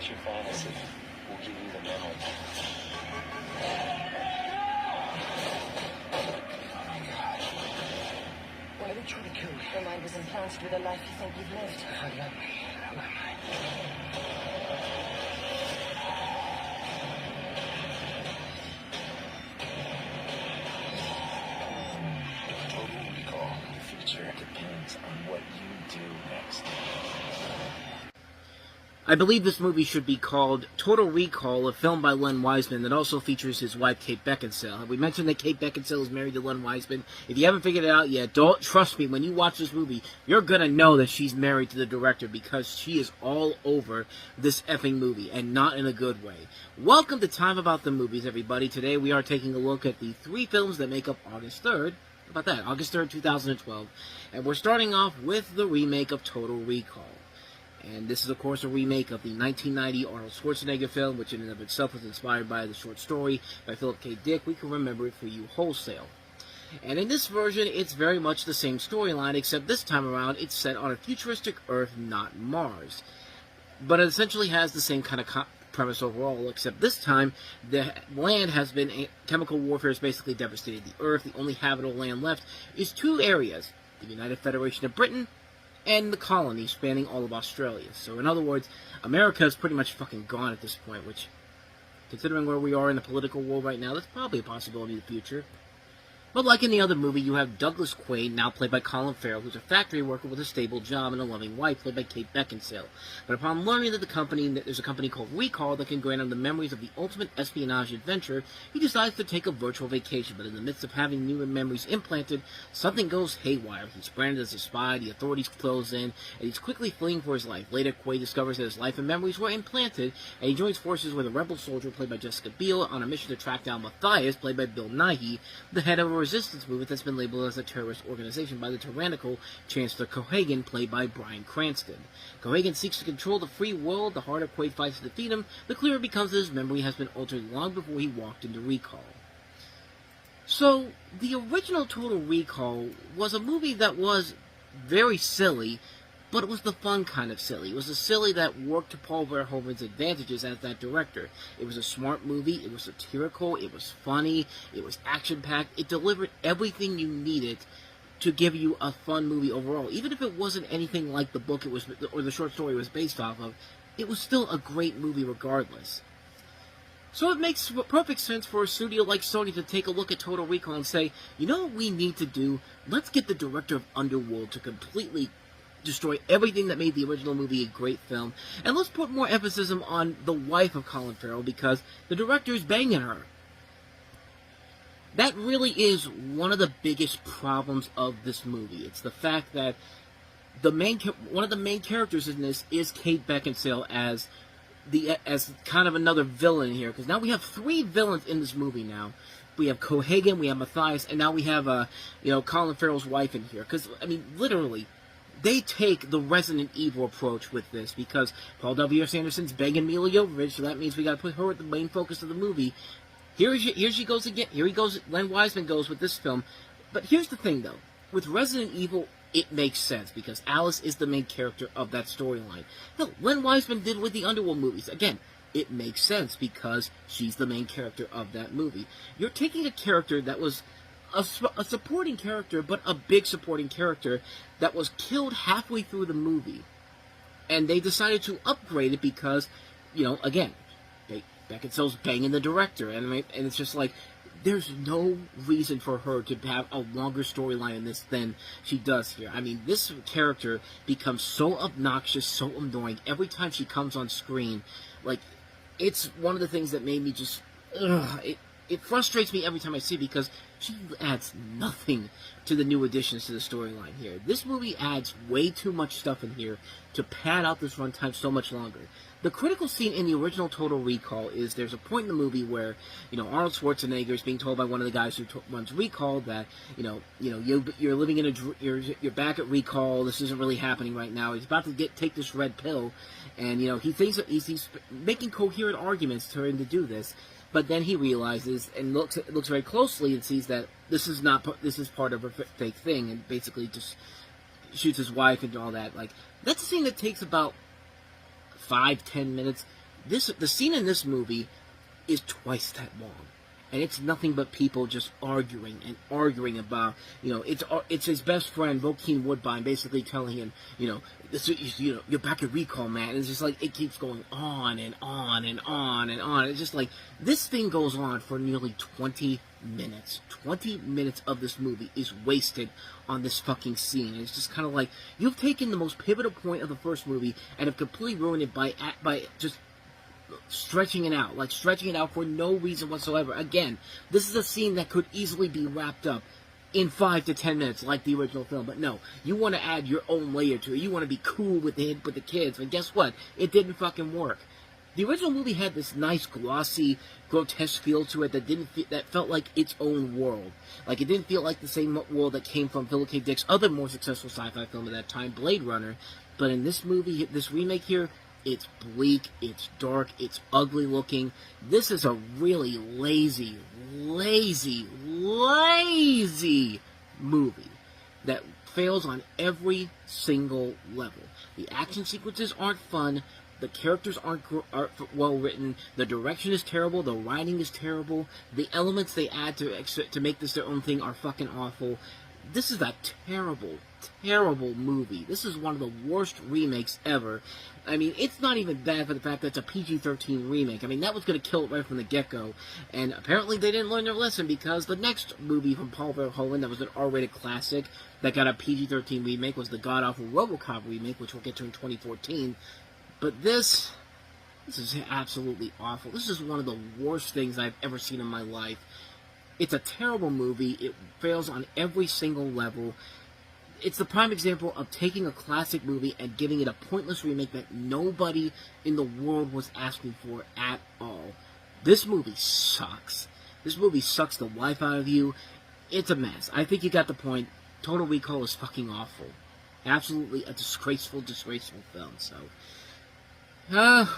your fantasy. We'll give you the memory. Why are they trying to kill me? Your mind was implanted with a life you think you've lived. Let me. Total Recall. The future depends on what you do next. I believe this movie should be called Total Recall, a film by Len Wiseman that also features his wife, Kate Beckinsale. We mentioned that Kate Beckinsale is married to Len Wiseman. If you haven't figured it out yet, don't trust me. When you watch this movie, you're going to know that she's married to the director because she is all over this effing movie, and not in a good way. Welcome to Time About the Movies, everybody. Today we are taking a look at the 3 films that make up August 3rd. How about that? August 3rd, 2012. And we're starting off with the remake of Total Recall. And this is, of course, a remake of the 1990 Arnold Schwarzenegger film, which in and of itself was inspired by the short story by Philip K. Dick. We can remember it for you wholesale. And in this version, it's very much the same storyline, except this time around, it's set on a futuristic Earth, not Mars. But it essentially has the same kind of premise overall, except this time, the land has been, chemical warfare has basically devastated the Earth. The only habitable land left is 2 areas, the United Federation of Britain and the colony spanning all of Australia. So in other words, America is pretty much fucking gone at this point, which, considering where we are in the political world right now, that's probably a possibility in the future. But like in the other movie, you have Douglas Quaid, now played by Colin Farrell, who's a factory worker with a stable job and a loving wife, played by Kate Beckinsale. But upon learning that there's a company called Recall that can grant him the memories of the ultimate espionage adventure, he decides to take a virtual vacation. But in the midst of having new memories implanted, something goes haywire. He's branded as a spy, the authorities close in, and he's quickly fleeing for his life. Later, Quaid discovers that his life and memories were implanted, and he joins forces with a rebel soldier, played by Jessica Biel, on a mission to track down Matthias, played by Bill Nighy, the head of a resistance movement that's been labeled as a terrorist organization by the tyrannical Chancellor Cohagen, played by Bryan Cranston. Cohagen seeks to control the free world. The harder Quaid fights to defeat him, the clearer it becomes that his memory has been altered long before he walked into Recall. So, the original Total Recall was a movie that was very silly, but it was the fun kind of silly. It was a silly that worked to Paul Verhoeven's advantages as that director. It was a smart movie, it was satirical, it was funny, it was action-packed. It delivered everything you needed to give you a fun movie overall. Even if it wasn't anything like the book it was, or the short story it was based off of, it was still a great movie regardless. So it makes perfect sense for a studio like Sony to take a look at Total Recall and say, you know what we need to do? Let's get the director of Underworld to completely destroy everything that made the original movie a great film, and let's put more emphasis on the wife of Colin Farrell because the director is banging her. That really is one of the biggest problems of this movie. It's the fact that one of the main characters in this is Kate Beckinsale as kind of another villain here, because now we have 3 villains in this movie now. We have Cohagen, we have Matthias, and now we have Colin Farrell's wife in here. Because I mean, literally, they take the Resident Evil approach with this, because Paul W.S. Anderson's banging Mila Jovovich, so that means we got to put her at the main focus of the movie. Here she goes again. Here he goes. Len Wiseman goes with this film. But here's the thing, though. With Resident Evil, it makes sense, because Alice is the main character of that storyline. Hell, Len Wiseman did with the Underworld movies. Again, it makes sense, because she's the main character of that movie. You're taking a character that was a supporting character, but a big supporting character that was killed halfway through the movie. And they decided to upgrade it because, again, Beckinsale's banging the director. And it's just like, there's no reason for her to have a longer storyline in this than she does here. I mean, this character becomes so obnoxious, so annoying every time she comes on screen. Like, it's one of the things that made me just... It frustrates me every time I see it because she adds nothing to the new additions to the storyline here. This movie adds way too much stuff in here to pad out this runtime so much longer. The critical scene in the original Total Recall is there's a point in the movie where, Arnold Schwarzenegger is being told by one of the guys who runs Recall that, you're living in you're back at Recall. This isn't really happening right now. He's about to take this red pill, and he thinks that he's making coherent arguments to him to do this. But then he realizes and looks very closely and sees that this is part of a fake thing, and basically just shoots his wife and all that. Like, that's a scene that takes about 5-10 minutes, the scene in this movie is twice that long. And it's nothing but people just arguing and arguing about, it's his best friend, Joaquin Woodbine, basically telling him, you're back at recall, man. And it's just like, it keeps going on and on and on and on. It's just like, this thing goes on for nearly 20 minutes. 20 minutes of this movie is wasted on this fucking scene. And it's just kind of like, you've taken the most pivotal point of the first movie and have completely ruined it by just stretching it out for no reason whatsoever. Again, this is a scene that could easily be wrapped up in 5 to 10 minutes like the original film, but no, you want to add your own layer to it. You want to be cool with the kids, and guess what? It didn't fucking work. The original movie had this nice, glossy, grotesque feel to it that felt like its own world. Like, it didn't feel like the same world that came from Philip K. Dick's other more successful sci-fi film at that time, Blade Runner. But in this movie, this remake here, it's bleak, it's dark, it's ugly looking. This is a really lazy movie that fails on every single level. The action sequences aren't fun. The characters aren't well written. The direction is terrible. The writing is terrible. The elements they add to make this their own thing are fucking awful. This is a terrible, terrible movie. This is one of the worst remakes ever. I mean, it's not even bad for the fact that it's a PG-13 remake. I mean, that was going to kill it right from the get-go. And apparently they didn't learn their lesson, because the next movie from Paul Verhoeven that was an R-rated classic that got a PG-13 remake was the god-awful RoboCop remake, which we'll get to in 2014. But this is absolutely awful. This is one of the worst things I've ever seen in my life. It's a terrible movie. It fails on every single level. It's the prime example of taking a classic movie and giving it a pointless remake that nobody in the world was asking for at all. This movie sucks. This movie sucks the life out of you. It's a mess. I think you got the point. Total Recall is fucking awful. Absolutely a disgraceful film, so...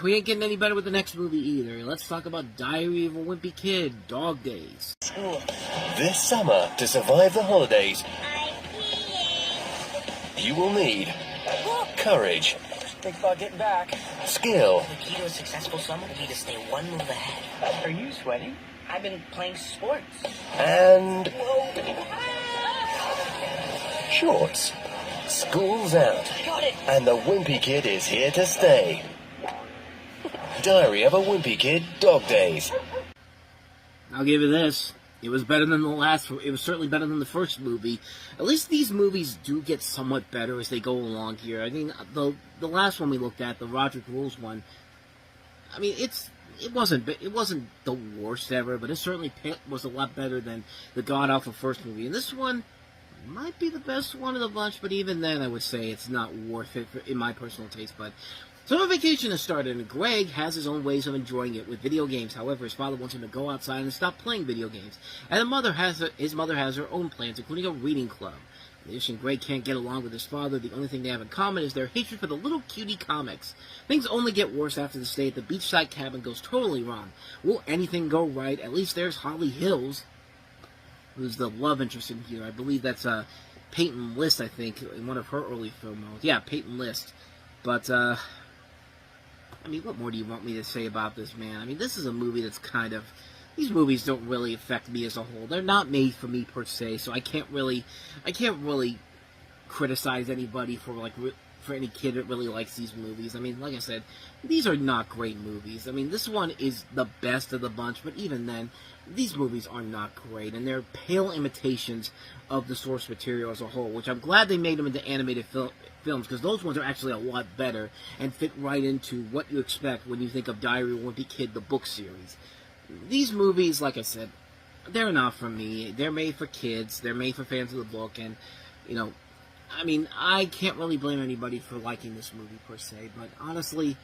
we ain't getting any better with the next movie either. Let's talk about Diary of a Wimpy Kid, Dog Days. This summer, to survive the holidays, you will need courage, Think about getting back. skill, The key to a successful summer would be to stay one move ahead. Are you sweating? I've been playing sports. and shorts. School's out, Got it. and the Wimpy Kid is here to stay. Diary of a Wimpy Kid, Dog Days. I'll give you this. It was better than it was certainly better than the first movie. At least these movies do get somewhat better as they go along here. I mean, the last one we looked at, the Roderick Rules one, I mean, it wasn't the worst ever, but it certainly was a lot better than the god-awful first movie. And this one might be the best one of the bunch, but even then I would say it's not worth it in my personal taste. But summer vacation has started, and Greg has his own ways of enjoying it with video games. However, his father wants him to go outside and stop playing video games. And his mother has her own plans, including a reading club. In addition, Greg can't get along with his father. The only thing they have in common is their hatred for the little cutie comics. Things only get worse after the stay at the beachside cabin goes totally wrong. Will anything go right? At least there's Holly Hills, who's the love interest in here. I believe that's Peyton List, I think, in one of her early film roles. Yeah, Peyton List. But, I mean, what more do you want me to say about this, man? I mean, this is a movie that's kind of... These movies don't really affect me as a whole. They're not made for me, per se, so I can't really criticize anybody for any kid that really likes these movies. I mean, like I said, these are not great movies. I mean, this one is the best of the bunch, but even then, these movies are not great, and they're pale imitations of the source material as a whole, which I'm glad they made them into animated films, because those ones are actually a lot better and fit right into what you expect when you think of Diary of a Wimpy Kid, the book series. These movies, like I said, they're not for me. They're made for kids. They're made for fans of the book, and, I mean, I can't really blame anybody for liking this movie, per se, but honestly,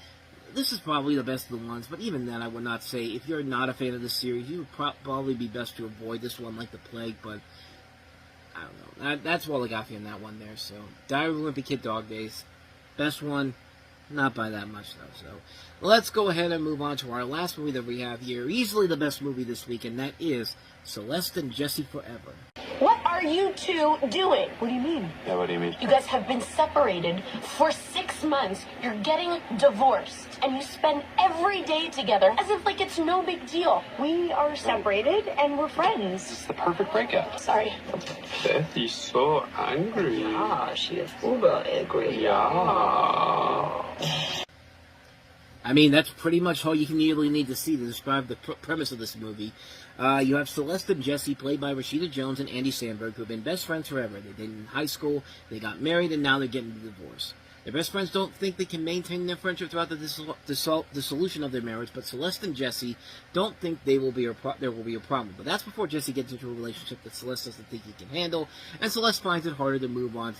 this is probably the best of the ones, but even then, I would not say, if you're not a fan of this series, you would probably be best to avoid this one like the plague, but I don't know. That's all I got for you in that one there, so, Diary of a Wimpy Kid, Dog Days. Best one, not by that much, though, so let's go ahead and move on to our last movie that we have here, easily the best movie this week, and that is Celeste and Jesse Forever. What are you two doing? What do you mean? Yeah, what do you mean? You guys have been separated for 6 months. You're getting divorced. And you spend every day together as if like it's no big deal. We are separated and we're friends. It's the perfect breakup. Sorry. Beth is so angry. Ah, she is uber angry. Yeah. I mean, that's pretty much all you can really need to see to describe the premise of this movie. You have Celeste and Jesse, played by Rashida Jones and Andy Samberg, who have been best friends forever. They did in high school, they got married, and now they're getting a divorce. Their best friends don't think they can maintain their friendship throughout the dissolution of their marriage, but Celeste and Jesse don't think there will be a problem. But that's before Jesse gets into a relationship that Celeste doesn't think he can handle, and Celeste finds it harder to move on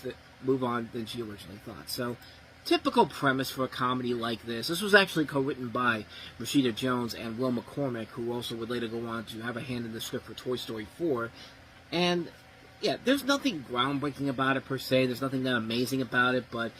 than she originally thought. So, typical premise for a comedy like this. This was actually co-written by Rashida Jones and Will McCormick, who also would later go on to have a hand in the script for Toy Story 4. And, yeah, there's nothing groundbreaking about it per se. There's nothing that amazing about it, but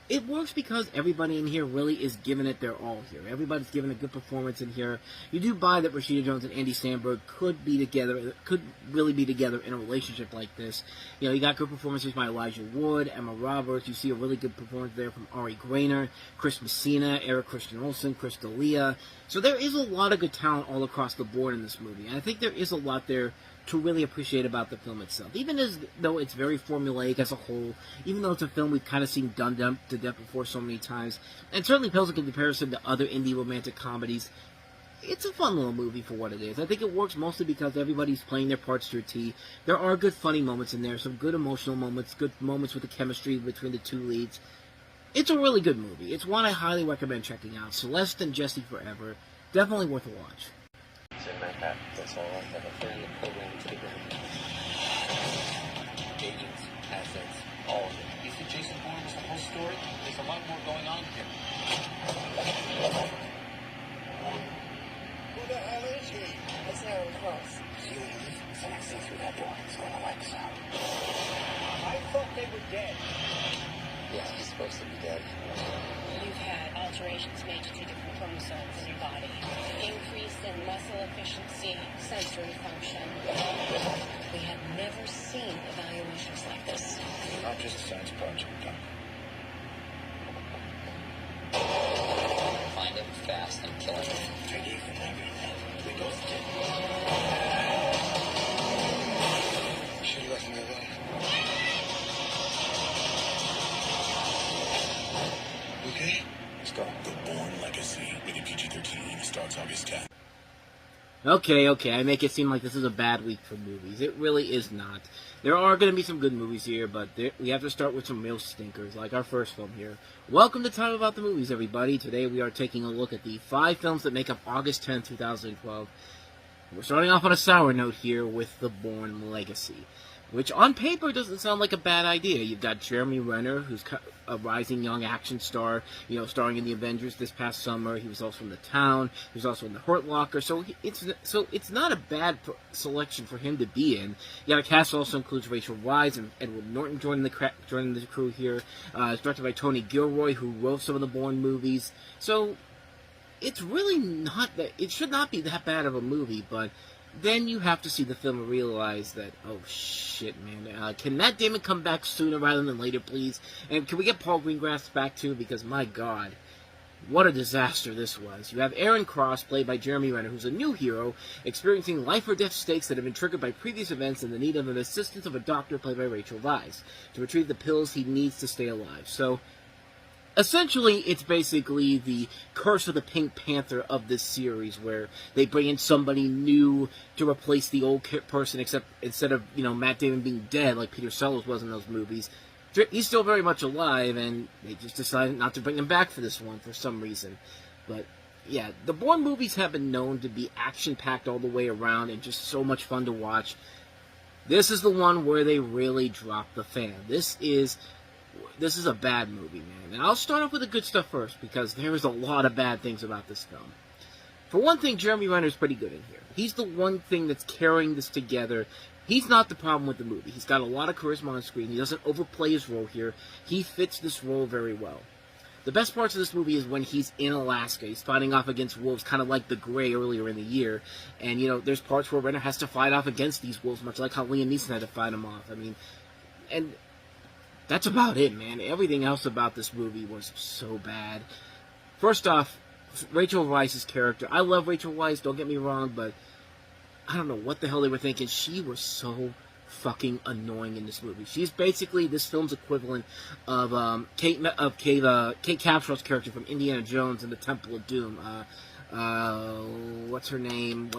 it works because everybody in here really is giving it their all here. Everybody's giving a good performance in here. You do buy that Rashida Jones and Andy Samberg could really be together in a relationship like this. You know, you got good performances by Elijah Wood, Emma Roberts. You see a really good performance there from Ari Grainer, Chris Messina, Eric Christian Olsen, Chris D'Elia. So there is a lot of good talent all across the board in this movie. And I think there is a lot there to really appreciate about the film itself. Even though it's very formulaic as a whole, even though it's a film we've kind of seen done to death before so many times, and certainly pales in comparison to other indie romantic comedies, it's a fun little movie for what it is. I think it works mostly because everybody's playing their parts to a T. There are good funny moments in there, some good emotional moments, good moments with the chemistry between the two leads. It's a really good movie. It's one I highly recommend checking out. Celeste and Jesse Forever. Definitely worth a watch. That's all I have a fairly program to the ground. Agents, assets, all of it. You think Jason Bourne was the whole story? There's a lot more going on here. Who the hell is he? It's Aaron Cross. See what it is? When I see through that door, it's gonna like sound. I thought they were dead. Yeah, he's supposed to be dead. You've had alterations made to 2 different chromosomes in your body. Increase in muscle efficiency, sensory function. We have never seen evaluations like this. Not just a science project, Doc. Find him fast and kill him. I gave them everything. We both did. Should have left me alone. Okay? Let's go. The Bourne Legacy. Rated PG-13. Starts August 10th. Okay, I make it seem like this is a bad week for movies. It really is not. There are going to be some good movies here, but we have to start with some real stinkers, like our first film here. Welcome to Time About the Movies, everybody. Today we are taking a look at the 5 films that make up August 10, 2012. We're starting off on a sour note here with The Bourne Legacy, which on paper doesn't sound like a bad idea. You've got Jeremy Renner, who's a rising young action star, starring in the Avengers this past summer. He was also in The Town. He was also in The Hurt Locker. So it's not a bad selection for him to be in. Yeah, the cast also includes Rachel Weisz and Edward Norton joining the crew here. It's directed by Tony Gilroy, who wrote some of the Bourne movies. So it's really not that. It should not be that bad of a movie, but then you have to see the film and realize that, oh shit, man, can Matt Damon come back sooner rather than later, please? And can we get Paul Greengrass back too? Because, my God, what a disaster this was. You have Aaron Cross, played by Jeremy Renner, who's a new hero, experiencing life-or-death stakes that have been triggered by previous events and the need of an assistance of a doctor, played by Rachel Weisz, to retrieve the pills he needs to stay alive. So, essentially, it's basically the Curse of the Pink Panther of this series, where they bring in somebody new to replace the old person, except instead of, Matt Damon being dead, like Peter Sellers was in those movies, he's still very much alive, and they just decided not to bring him back for this one for some reason. But, yeah, the Bourne movies have been known to be action-packed all the way around and just so much fun to watch. This is the one where they really drop the fan. This is a bad movie, man. And I'll start off with the good stuff first, because there is a lot of bad things about this film. For one thing, Jeremy Renner's pretty good in here. He's the one thing that's carrying this together. He's not the problem with the movie. He's got a lot of charisma on screen. He doesn't overplay his role here. He fits this role very well. The best parts of this movie is when he's in Alaska. He's fighting off against wolves, kind of like the Grey earlier in the year. And, there's parts where Renner has to fight off against these wolves, much like how Liam Neeson had to fight them off. I mean, and that's about it, man. Everything else about this movie was so bad. First off, Rachel Weisz's character. I love Rachel Weisz, don't get me wrong, but I don't know what the hell they were thinking. She was so fucking annoying in this movie. She's basically this film's equivalent of Kate Capshaw's character from Indiana Jones and the Temple of Doom. What's her name?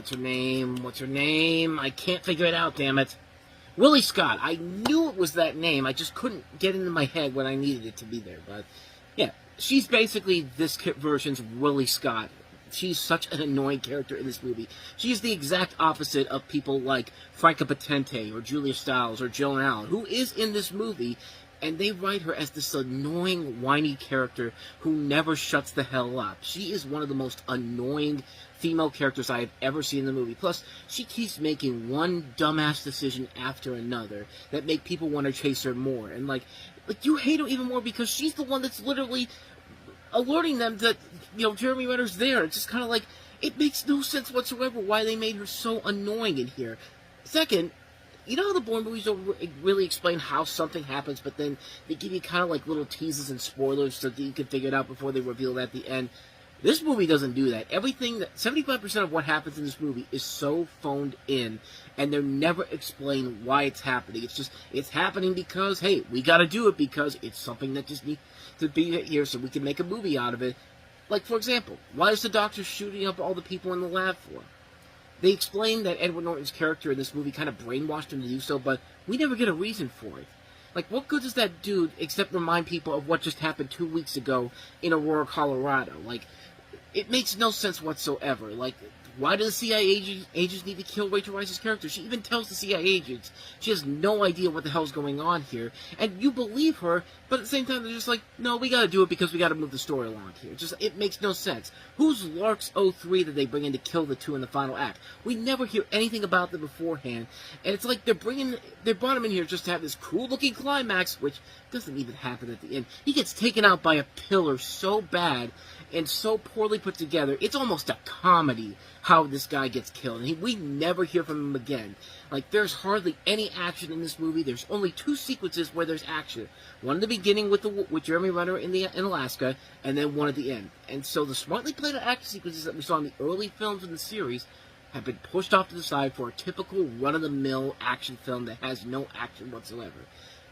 I can't figure it out, damn it. Willie Scott. I knew it was that name. I just couldn't get into my head when I needed it to be there. But yeah, she's basically this version's Willie Scott. She's such an annoying character in this movie. She's the exact opposite of people like Franca Potente or Julia Stiles or Joan Allen, who is in this movie, and they write her as this annoying, whiny character who never shuts the hell up. She is one of the most annoying female characters I have ever seen in the movie. Plus, she keeps making one dumbass decision after another that make people want to chase her more. And, like you hate her even more because she's the one that's literally alerting them that, Jeremy Renner's there. It's just kind of like, it makes no sense whatsoever why they made her so annoying in here. Second, you know how the Bourne movies don't really explain how something happens, but then they give you kind of like little teases and spoilers so that you can figure it out before they reveal it at the end? This movie doesn't do that. 75% of what happens in this movie is so phoned in, and they're never explain why it's happening. It's just, it's happening because, hey, we gotta do it because it's something that just needs to be here so we can make a movie out of it. Like, for example, why is the Doctor shooting up all the people in the lab for? They explain that Edward Norton's character in this movie kind of brainwashed him to do so, but we never get a reason for it. Like, what good does that do except remind people of what just happened 2 weeks ago in Aurora, Colorado? Like, it makes no sense whatsoever. Like, why do the CIA agents need to kill Rachel Weisz's character? She even tells the CIA agents she has no idea what the hell's going on here. And you believe her, but at the same time, they're just like, no, we gotta do it because we gotta move the story along here. It makes no sense. Who's Larks 03 that they bring in to kill the two in the final act? We never hear anything about them beforehand. And it's like they brought him in here just to have this cool-looking climax, which doesn't even happen at the end. He gets taken out by a pillar so bad and so poorly put together, it's almost a comedy how this guy gets killed. And we never hear from him again. Like, there's hardly any action in this movie. There's only 2 sequences where there's action. One in the beginning with Jeremy Renner in Alaska, and then one at the end. And so the smartly played out action sequences that we saw in the early films in the series have been pushed off to the side for a typical run-of-the-mill action film that has no action whatsoever.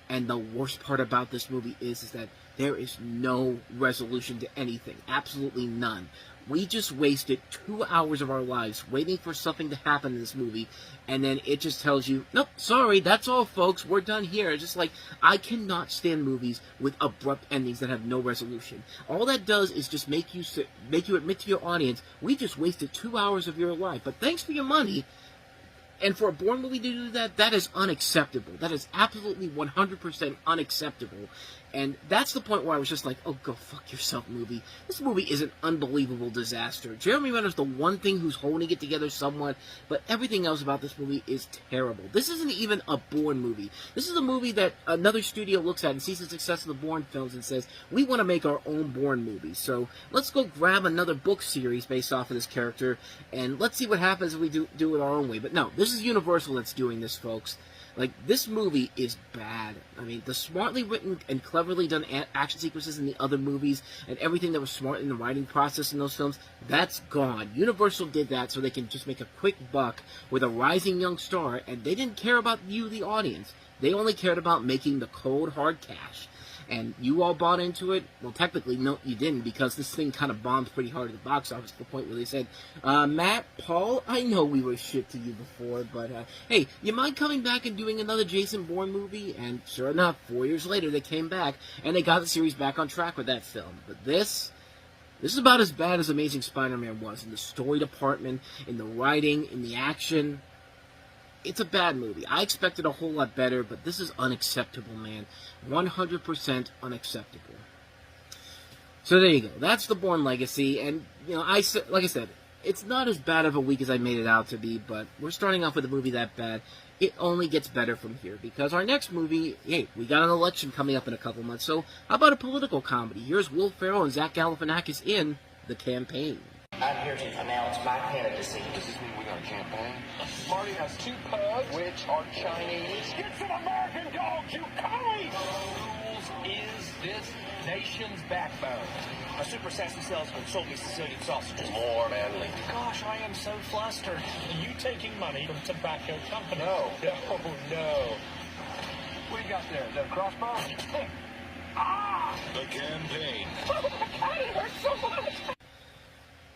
And the worst part about this movie is that there is no resolution to anything. Absolutely none. We just wasted 2 hours of our lives waiting for something to happen in this movie, and then it just tells you, nope, sorry, that's all, folks, we're done here. It's just like, I cannot stand movies with abrupt endings that have no resolution. All that does is just make you admit to your audience, we just wasted 2 hours of your life, but thanks for your money. And for a Bourne movie to do that, that is unacceptable. That is absolutely 100% unacceptable. And that's the point where I was just like, oh, go fuck yourself, movie. This movie is an unbelievable disaster. Jeremy Renner's the one thing who's holding it together somewhat, but everything else about this movie is terrible. This isn't even a Bourne movie. This is a movie that another studio looks at and sees the success of the Bourne films and says, we want to make our own Bourne movie. So let's go grab another book series based off of this character, and let's see what happens if we do it our own way. But no, this is Universal that's doing this, folks. Like, this movie is bad. I mean, the smartly written and cleverly done action sequences in the other movies and everything that was smart in the writing process in those films, that's gone. Universal did that so they can just make a quick buck with a rising young star, and they didn't care about you, the audience. They only cared about making the cold, hard cash. And you all bought into it? Well, technically, no, you didn't, because this thing kind of bombed pretty hard at the box office to the point where they said, Matt, Paul, I know we were shit to you before, but, hey, you mind coming back and doing another Jason Bourne movie? And sure enough, 4 years later, they came back, and they got the series back on track with that film. But this is about as bad as Amazing Spider-Man was, in the story department, in the writing, in the action. It's a bad movie. I expected a whole lot better, but this is unacceptable, man. 100% unacceptable. So there you go. That's the Bourne Legacy, and, like I said, it's not as bad of a week as I made it out to be, but we're starting off with a movie that bad. It only gets better from here, because our next movie, hey, we got an election coming up in a couple months, so how about a political comedy? Here's Will Ferrell and Zach Galifianakis in The Campaign. I'm here to announce my candidacy. Does this mean we got a campaign? Marty has 2 pugs, which are Chinese. Get some American dogs, you collies! Rules is this nation's backbone. A super sassy salesman sold me Sicilian sausages. More manly. Gosh, I am so flustered. Are you taking money from tobacco company? No. No. What do you got there? Is that a crossbow? The Campaign. Oh my God, it hurts so much!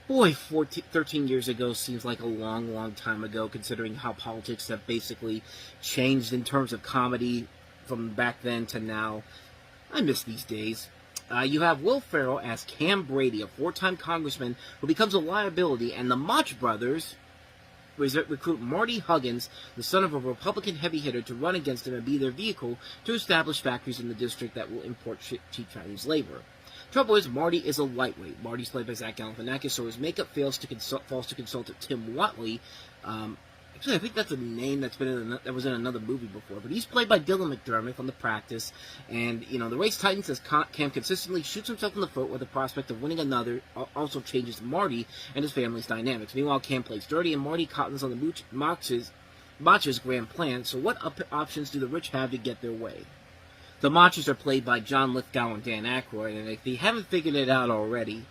Boy, 13 years ago seems like a long, long time ago, considering how politics have basically changed in terms of comedy from back then to now. I miss these days. You have Will Ferrell as Cam Brady, a 4-time congressman who becomes a liability, and the Mach brothers recruit Marty Huggins, the son of a Republican heavy hitter, to run against him and be their vehicle to establish factories in the district that will import cheap Chinese labor. Trouble is, Marty is a lightweight. Marty's played by Zach Galifianakis, so his makeup falls to consultant Tim Watley. Actually, I think that's a name that was in another movie before. But he's played by Dylan McDermott from The Practice. And, the race tightens as Cam consistently shoots himself in the foot with the prospect of winning another also changes Marty and his family's dynamics. Meanwhile, Cam plays dirty, and Marty cottons on the Mach's grand plan. So what options do the rich have to get their way? The Machos are played by John Lithgow and Dan Aykroyd, and if you haven't figured it out already,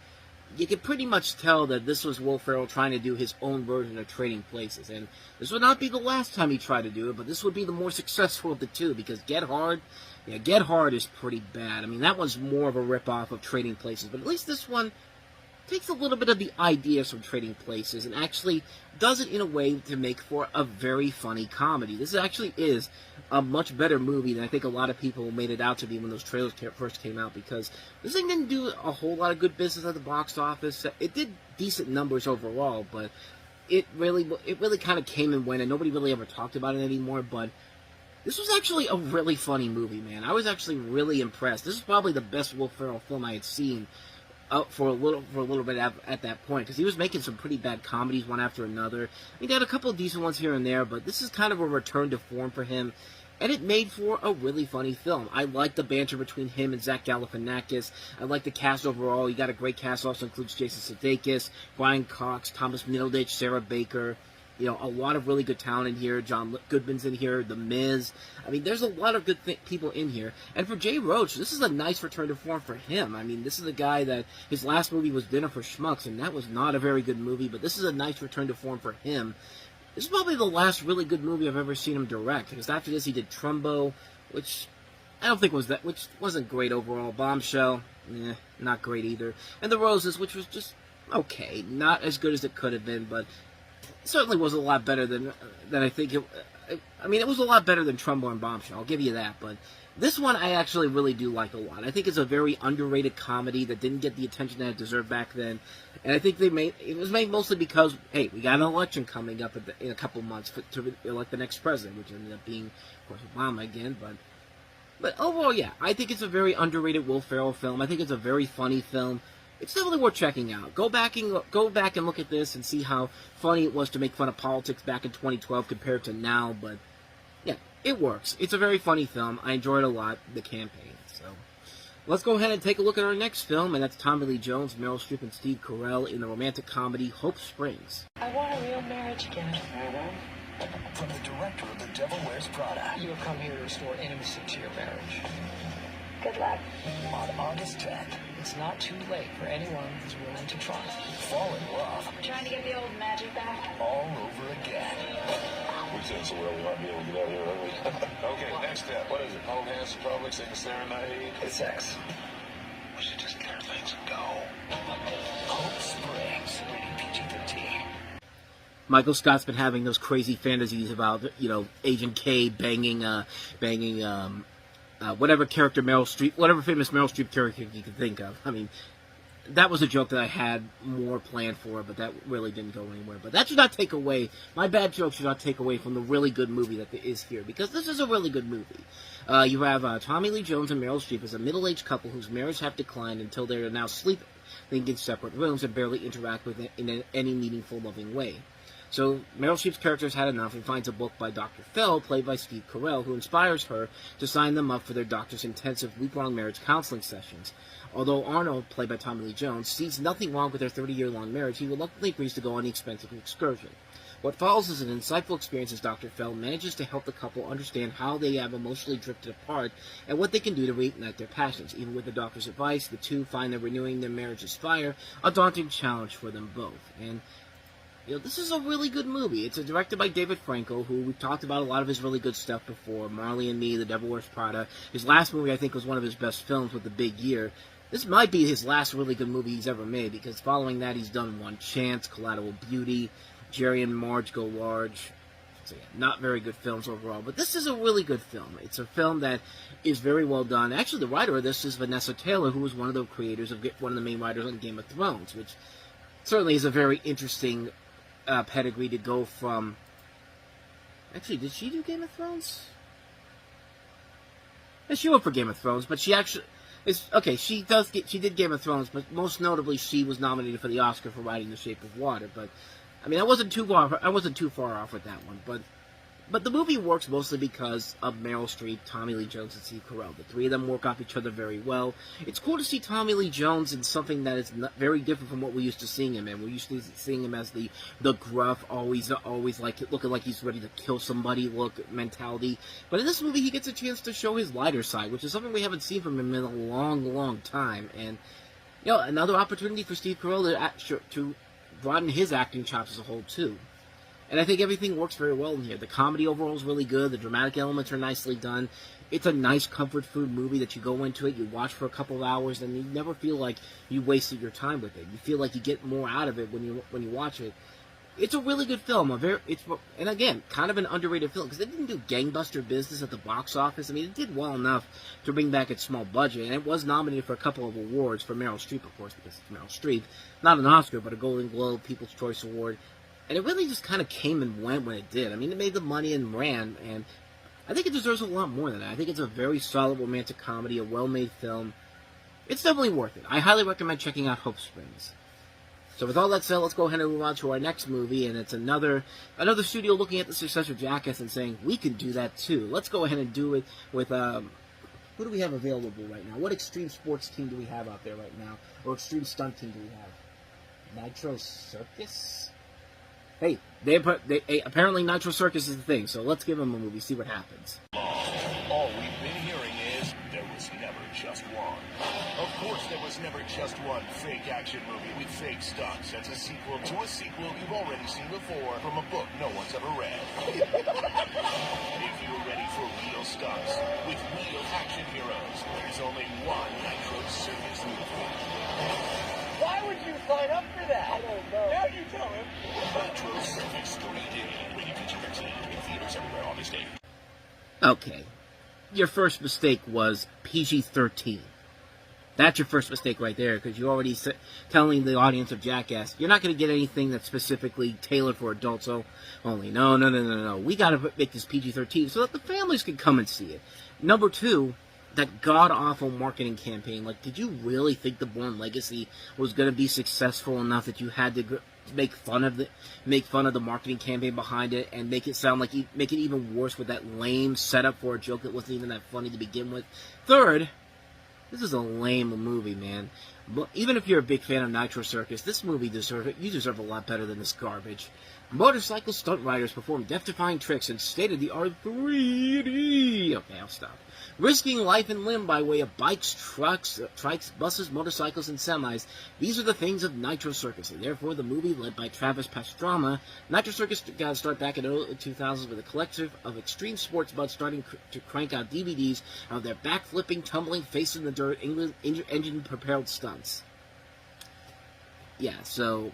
you can pretty much tell that this was Will Ferrell trying to do his own version of Trading Places. And this would not be the last time he tried to do it, but this would be the more successful of the two, because Get Hard is pretty bad. I mean, that one's more of a ripoff of Trading Places, but at least this one takes a little bit of the ideas from Trading Places and actually does it in a way to make for a very funny comedy. This actually is a much better movie than I think a lot of people made it out to be when those trailers first came out, because this thing didn't do a whole lot of good business at the box office. It did decent numbers overall, but it really kind of came and went, and nobody really ever talked about it anymore. But this was actually a really funny movie, man. I was actually really impressed. This is probably the best Will Ferrell film I had seen for a little bit at that point, because he was making some pretty bad comedies one after another. He had a couple of decent ones here and there, but this is kind of a return to form for him, and it made for a really funny film. I like the banter between him and Zach Galifianakis. I like the cast overall. You got a great cast. Also includes Jason Sudeikis, Brian Cox, Thomas Middleditch, Sarah Baker. A lot of really good talent in here. John Goodman's in here, The Miz. I mean, there's a lot of good people in here. And for Jay Roach, this is a nice return to form for him. I mean, this is a guy that his last movie was Dinner for Schmucks, and that was not a very good movie, but this is a nice return to form for him. This is probably the last really good movie I've ever seen him direct, because after this he did Trumbo, which I don't think which wasn't great overall. Bombshell, not great either. And The Roses, which was just okay. Not as good as it could have been, but certainly was a lot better than I think it. I mean, it was a lot better than Trumbo and Bombshell. I'll give you that. But this one I actually really do like a lot. I think it's a very underrated comedy that didn't get the attention that it deserved back then. And I think it was made mostly because, hey, we got an election coming up in a couple months to elect the next president, which ended up being, of course, Obama again. But overall, yeah, I think it's a very underrated Will Ferrell film. I think it's a very funny film. It's definitely worth checking out. Go back and look at this and see how funny it was to make fun of politics back in 2012 compared to now. But yeah, it works. It's a very funny film. I enjoyed it a lot. The Campaign. So let's go ahead and take a look at our next film, and that's Tommy Lee Jones, Meryl Streep, and Steve Carell in the romantic comedy Hope Springs. I want a real marriage again. From the director of The Devil Wears Prada. You have come here to restore intimacy to your marriage. Good luck. On August 10th, It's not too late for anyone who's willing to try. fall in love Trying to get the old magic back. all over again. We've said so well we might be able to get out of here, aren't we? Okay, next step. What is it? Hold hands in public, sing a serenade. It's sex. We should just clear things and go. Hope Springs, rated PG-13. Michael Scott's been having those crazy fantasies about, Agent K banging whatever character whatever famous Meryl Streep character you could think of. I mean, that was a joke that I had more planned for, but that really didn't go anywhere. But that should not take away, my bad joke should not take away from the really good movie that is here, because this is a really good movie. You have Tommy Lee Jones and Meryl Streep as a middle-aged couple whose marriage have declined until they are now think in separate rooms and barely interact with it in any meaningful, loving way. So Meryl Streep's character's had enough and finds a book by Dr. Fell, played by Steve Carell, who inspires her to sign them up for their doctor's intensive week-long marriage counseling sessions. Although Arnold, played by Tommy Lee Jones, sees nothing wrong with their 30-year-long marriage, he reluctantly agrees to go on the expensive excursion. What follows is an insightful experience as Dr. Fell manages to help the couple understand how they have emotionally drifted apart and what they can do to reignite their passions. Even with the doctor's advice, the two find that renewing their marriage's fire a daunting challenge for them both. And this is a really good movie. It's directed by David Franco, who we've talked about a lot of his really good stuff before. Marley and Me, The Devil Wears Prada. His last movie, I think, was one of his best films with The Big Year. This might be his last really good movie he's ever made, because following that, he's done One Chance, Collateral Beauty, Jerry and Marge Go Large. So yeah, not very good films overall, but this is a really good film. It's a film that is very well done. Actually, the writer of this is Vanessa Taylor, who was one of the creators of one of the main writers on Game of Thrones, which certainly is a very interesting pedigree to go from. Actually, did she do Game of Thrones? Yeah, she wrote for Game of Thrones, but she actually she did Game of Thrones, but most notably, she was nominated for the Oscar for writing The Shape of Water. But I mean, I wasn't too far off with that one. But the movie works mostly because of Meryl Streep, Tommy Lee Jones, and Steve Carell. The three of them work off each other very well. It's cool to see Tommy Lee Jones in something that is very different from what we're used to seeing him in. We're used to seeing him as the gruff, always like looking like he's ready to kill somebody mentality. But in this movie, he gets a chance to show his lighter side, which is something we haven't seen from him in a long, long time. And another opportunity for Steve Carell to broaden his acting chops as a whole too. And I think everything works very well in here. The comedy overall is really good. The dramatic elements are nicely done. It's a nice comfort food movie that you go into it, you watch for a couple of hours, and you never feel like you wasted your time with it. You feel like you get more out of it when you watch it. It's a really good film. And again, kind of an underrated film, because it didn't do gangbuster business at the box office. I mean, it did well enough to bring back its small budget, and it was nominated for a couple of awards for Meryl Streep, of course, because it's Meryl Streep. Not an Oscar, but a Golden Globe, People's Choice Award. And it really just kind of came and went when it did. I mean, it made the money and ran, and I think it deserves a lot more than that. I think it's a very solid romantic comedy, a well-made film. It's definitely worth it. I highly recommend checking out Hope Springs. So with all that said, let's go ahead and move on to our next movie, and it's another studio looking at the success of Jackass and saying, we can do that too. Let's go ahead and do it with, who do we have available right now? What extreme sports team do we have out there right now? Or extreme stunt team do we have? Nitro Circus? Hey, apparently Nitro Circus is the thing, so let's give them a movie, see what happens. All we've been hearing is, there was never just one. Of course there was never just one fake action movie with fake stunts. That's a sequel to a sequel you've already seen before from a book no one's ever read. If you're ready for real stunts with real action heroes, there's only one Nitro Circus movie. Why would you sign up for that? I don't know. Now you tell him. Nitro Circus 3D. Rated PG-13. In theaters everywhere August 8th. Okay. Your first mistake was PG-13. That's your first mistake right there, because you're already telling the audience of Jackass, you're not going to get anything that's specifically tailored for adults only. No. We got to make this PG-13 so that the families can come and see it. Number two, that god-awful marketing campaign. Like, did you really think The Bourne Legacy was going to be successful enough that you had to make fun of the marketing campaign behind it and make it sound like make it even worse with that lame setup for a joke that wasn't even that funny to begin with? Third, this is a lame movie, man. But even if you're a big fan of Nitro Circus, this movie you deserve a lot better than this garbage. Motorcycle stunt riders perform death-defying tricks in state-of-the-art 3D. Okay, I'll stop. Risking life and limb by way of bikes, trucks, buses, motorcycles, and semis. These are the things of Nitro Circus, and therefore the movie, led by Travis Pastrana, Nitro Circus got to start back in the early 2000s with a collective of extreme sports buds starting to crank out DVDs of their backflipping, tumbling, face-in-the-dirt, engine-propelled stunts. Yeah, so...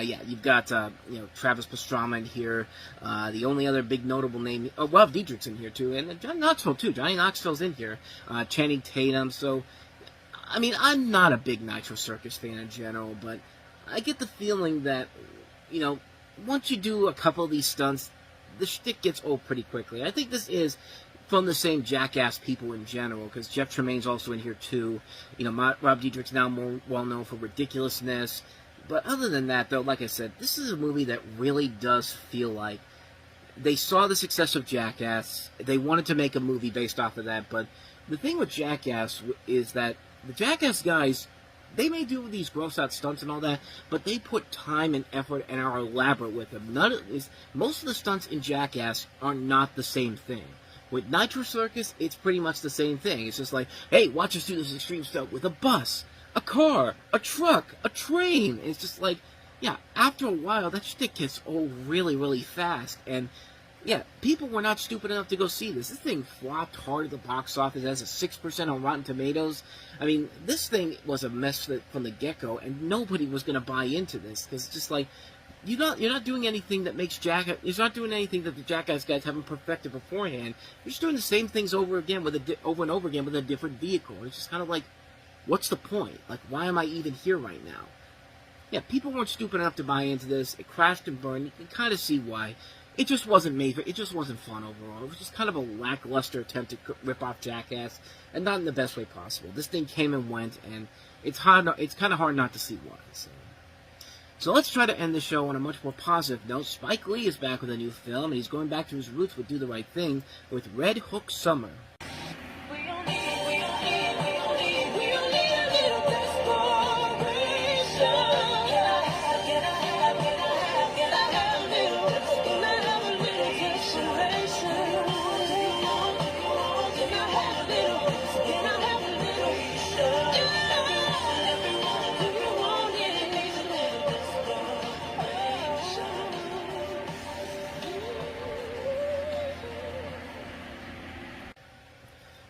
you've got, Travis Pastrana in here. The only other big notable name... Oh, well, Dietrich's in here, too. And Johnny Knoxville, too. Johnny Knoxville's in here. Channing Tatum. So, I mean, I'm not a big Nitro Circus fan in general, but I get the feeling that, once you do a couple of these stunts, the shtick gets old pretty quickly. I think this is from the same jackass people in general, because Jeff Tremaine's also in here too. You know, Rob Diedrich's now more well known for ridiculousness. But other than that, though, like I said, this is a movie that really does feel like they saw the success of Jackass. They wanted to make a movie based off of that. But the thing with Jackass is that the Jackass guys, they may do these gross-out stunts and all that, but they put time and effort and are elaborate with them. Most of the stunts in Jackass are not the same thing. With Nitro Circus, it's pretty much the same thing. It's just like, hey, watch us do this extreme stunt with a bus, a car, a truck, a train. It's just like, yeah, after a while, that shit gets old really, really fast. And, yeah, people were not stupid enough to go see this. This thing flopped hard at the box office. It has a 6% on Rotten Tomatoes. I mean, this thing was a mess from the get-go, and nobody was going to buy into this. Because it's just like, you're not doing anything that makes Jackass... You're not doing anything that the Jackass guys haven't perfected beforehand. You're just doing the same things over and over again with a different vehicle. It's just kind of like, what's the point? Like, why am I even here right now? Yeah, people weren't stupid enough to buy into this. It crashed and burned. You can kind of see why. It just wasn't made for... It just wasn't fun overall. It was just kind of a lackluster attempt to rip off Jackass, and not in the best way possible. This thing came and went, and it's kind of hard not to see why. So let's try to end the show on a much more positive note. Spike Lee is back with a new film, and he's going back to his roots with Do the Right Thing with Red Hook Summer.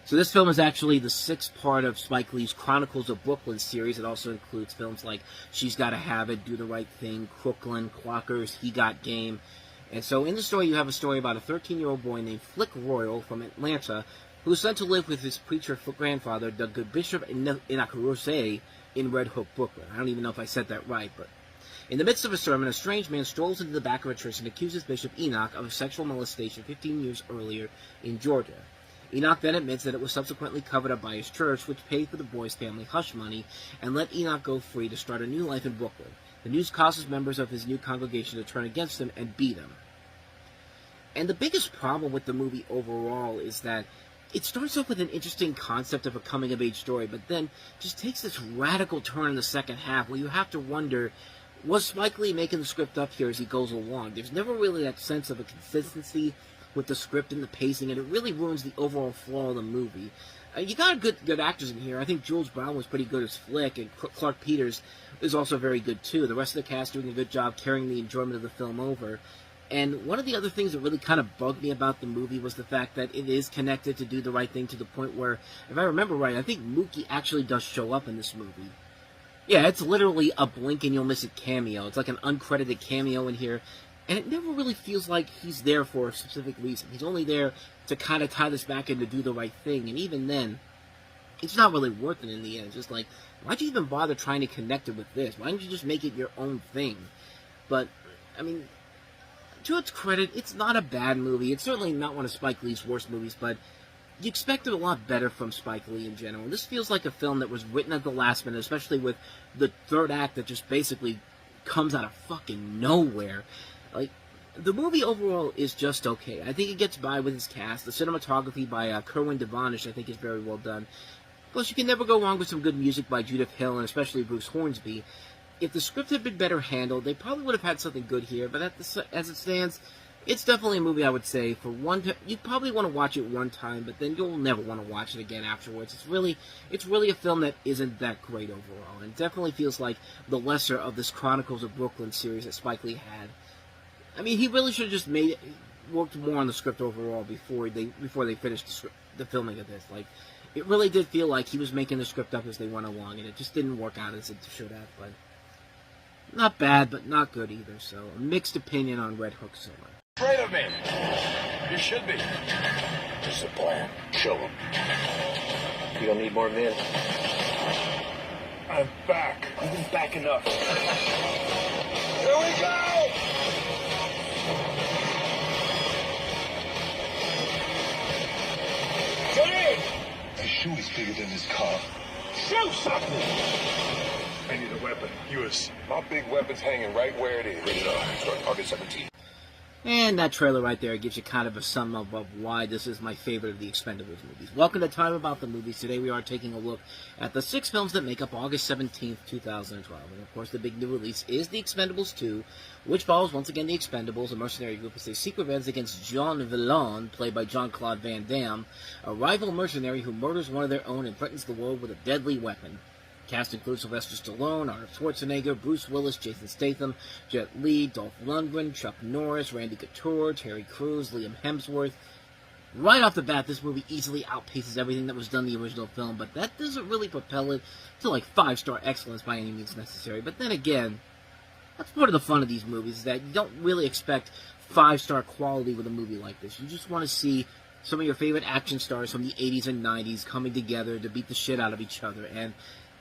So this film is actually the sixth part of Spike Lee's Chronicles of Brooklyn series. It also includes films like She's Gotta Have It, Do the Right Thing, Crooklyn, Clockers, He Got Game. And so in the story, you have a story about a 13-year-old boy named Flick Royal from Atlanta who was sent to live with his preacher grandfather, the good Bishop Inakurose, in Red Hook, Brooklyn. I don't even know if I said that right, but... In the midst of a sermon, a strange man strolls into the back of a church and accuses Bishop Enoch of sexual molestation 15 years earlier in Georgia. Enoch then admits that it was subsequently covered up by his church, which paid for the boy's family hush money and let Enoch go free to start a new life in Brooklyn. The news causes members of his new congregation to turn against him and beat him. And the biggest problem with the movie overall is that it starts off with an interesting concept of a coming-of-age story, but then just takes this radical turn in the second half where you have to wonder, was Spike Lee making the script up here as he goes along? There's never really that sense of a consistency with the script and the pacing, and it really ruins the overall flow of the movie. You got good actors in here. I think Jules Brown was pretty good as Flick, and Clark Peters is also very good too. The rest of the cast doing a good job carrying the enjoyment of the film over. And one of the other things that really kind of bugged me about the movie was the fact that it is connected to Do the Right Thing to the point where, if I remember right, I think Mookie actually does show up in this movie. Yeah, it's literally a blink and you'll miss it cameo. It's like an uncredited cameo in here. And it never really feels like he's there for a specific reason. He's only there to kind of tie this back in to Do the Right Thing. And even then, it's not really worth it in the end. It's just like, why'd you even bother trying to connect it with this? Why didn't you just make it your own thing? But, I mean, to its credit, it's not a bad movie. It's certainly not one of Spike Lee's worst movies, but you expected a lot better from Spike Lee in general. This feels like a film that was written at the last minute, especially with the third act that just basically comes out of fucking nowhere. Like, the movie overall is just okay. I think it gets by with its cast. The cinematography by Kerwin Devonish, I think, is very well done. Plus, you can never go wrong with some good music by Judith Hill and especially Bruce Hornsby. If the script had been better handled, they probably would have had something good here. But as it stands, it's definitely a movie I would say for you probably want to watch it one time, but then you'll never want to watch it again afterwards. It's really a film that isn't that great overall, and it definitely feels like the lesser of this Chronicles of Brooklyn series that Spike Lee had. I mean, he really should have just worked more on the script overall before they finished the filming of this. Like, it really did feel like he was making the script up as they went along, and it just didn't work out as it should have. But not bad, but not good either. So, a mixed opinion on Red Hook Summer. Afraid of me? You should be. There's a plan. Show him. You don't need more men. I'm back. You've been back enough. Here we go! shoe is bigger than this car. Shoot something! I need a weapon. Yours. My big weapon's hanging right where it is. Rated R. Start August 17th. And that trailer right there gives you kind of a sum up of why this is my favorite of the Expendables movies. Welcome to Time About the Movies. Today we are taking a look at the 6 films that make up August 17th, 2012. And of course the big new release is The Expendables 2, which follows once again The Expendables, a mercenary group as they seek revenge against Jean Villain, played by Jean-Claude Van Damme, a rival mercenary who murders one of their own and threatens the world with a deadly weapon. Cast includes Sylvester Stallone, Arnold Schwarzenegger, Bruce Willis, Jason Statham, Jet Li, Dolph Lundgren, Chuck Norris, Randy Couture, Terry Crews, Liam Hemsworth. Right off the bat, this movie easily outpaces everything that was done in the original film, but that doesn't really propel it to like 5-star excellence by any means necessary. But then again, that's part of the fun of these movies, is that you don't really expect 5-star quality with a movie like this. You just want to see some of your favorite action stars from the 80s and 90s coming together to beat the shit out of each other, and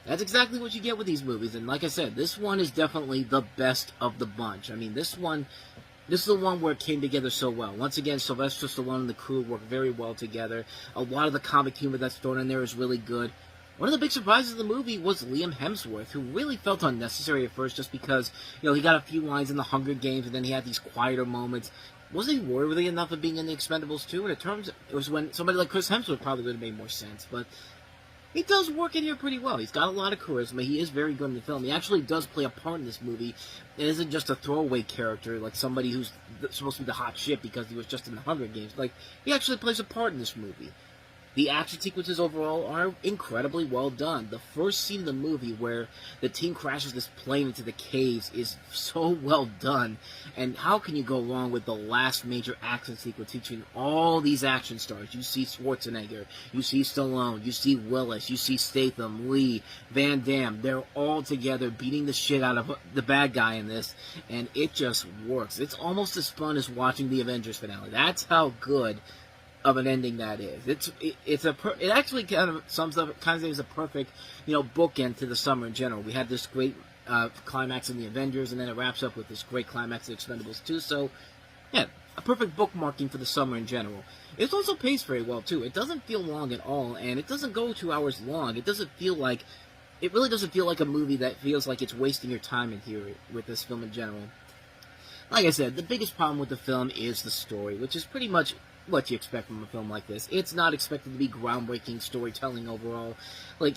that's exactly what you get with these movies. And like I said, this one is definitely the best of the bunch. I mean, this is the one where it came together so well. Once again, Sylvester Stallone and the crew work very well together. A lot of the comic humor that's thrown in there is really good. One of the big surprises of the movie was Liam Hemsworth, who really felt unnecessary at first just because, he got a few lines in the Hunger Games and then he had these quieter moments. Wasn't he worthy enough of being in The Expendables 2? And it was when somebody like Chris Hemsworth probably would have made more sense, but he does work in here pretty well. He's got a lot of charisma. He is very good in the film. He actually does play a part in this movie. It isn't just a throwaway character, like somebody who's supposed to be the hot shit because he was just in the Hunger Games. Like, he actually plays a part in this movie. The action sequences overall are incredibly well done. The first scene of the movie where the team crashes this plane into the caves is so well done. And how can you go wrong with the last major action sequence featuring all these action stars? You see Schwarzenegger, you see Stallone, you see Willis, you see Statham, Lee, Van Damme. They're all together beating the shit out of the bad guy in this, and it just works. It's almost as fun as watching the Avengers finale. That's how good of an ending that is. It actually kind of sums up, kind of is a perfect, bookend to the summer in general. We had this great climax in the Avengers, and then it wraps up with this great climax in Expendables 2. So, yeah, a perfect bookmarking for the summer in general. It also paced very well too. It doesn't feel long at all, and it doesn't go 2 hours long. It really doesn't feel like a movie that feels like it's wasting your time in here with this film in general. Like I said, the biggest problem with the film is the story, which is pretty much what you expect from a film like this. It's not expected to be groundbreaking storytelling overall. Like,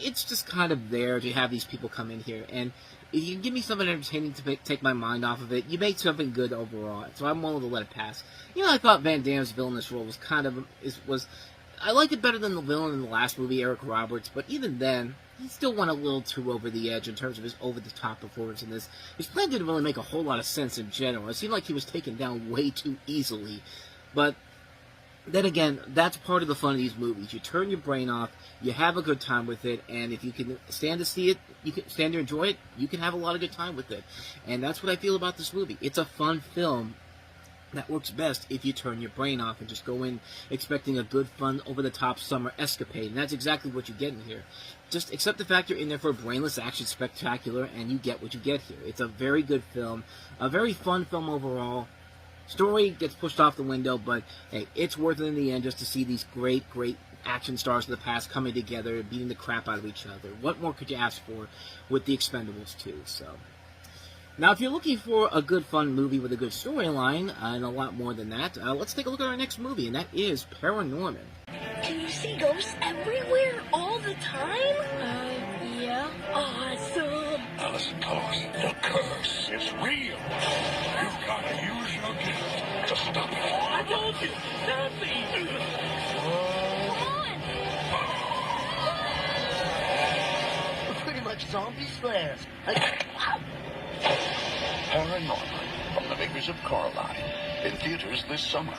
it's just kind of there to have these people come in here, and if you give me something entertaining to take my mind off of it, you make something good overall, so I'm willing to let it pass. I thought Van Damme's villainous role was I liked it better than the villain in the last movie, Eric Roberts, but even then, he still went a little too over the edge in terms of his over-the-top performance in this. His plan didn't really make a whole lot of sense in general. It seemed like he was taken down way too easily. But then again, that's part of the fun of these movies. You turn your brain off, you have a good time with it, and if you can stand to see it, you can stand to enjoy it, you can have a lot of good time with it. And that's what I feel about this movie. It's a fun film that works best if you turn your brain off and just go in expecting a good, fun, over-the-top summer escapade. And that's exactly what you get in here. Just accept the fact you're in there for a brainless action spectacular, and you get what you get here. It's a very good film, a very fun film overall. Story gets pushed off the window, but hey, it's worth it in the end just to see these great, great action stars of the past coming together, beating the crap out of each other. What more could you ask for with The Expendables 2? So, now, if you're looking for a good, fun movie with a good storyline, and a lot more than that, let's take a look at our next movie, and that is Paranorman. Can you see ghosts everywhere all the time? Yeah. Awesome. Now listen close. The curse is real. You've got to use your gift to stop it. I told you, nothing. Come on. We're pretty much zombie slayers. Paranorman, from the makers of Coraline, in theaters this summer.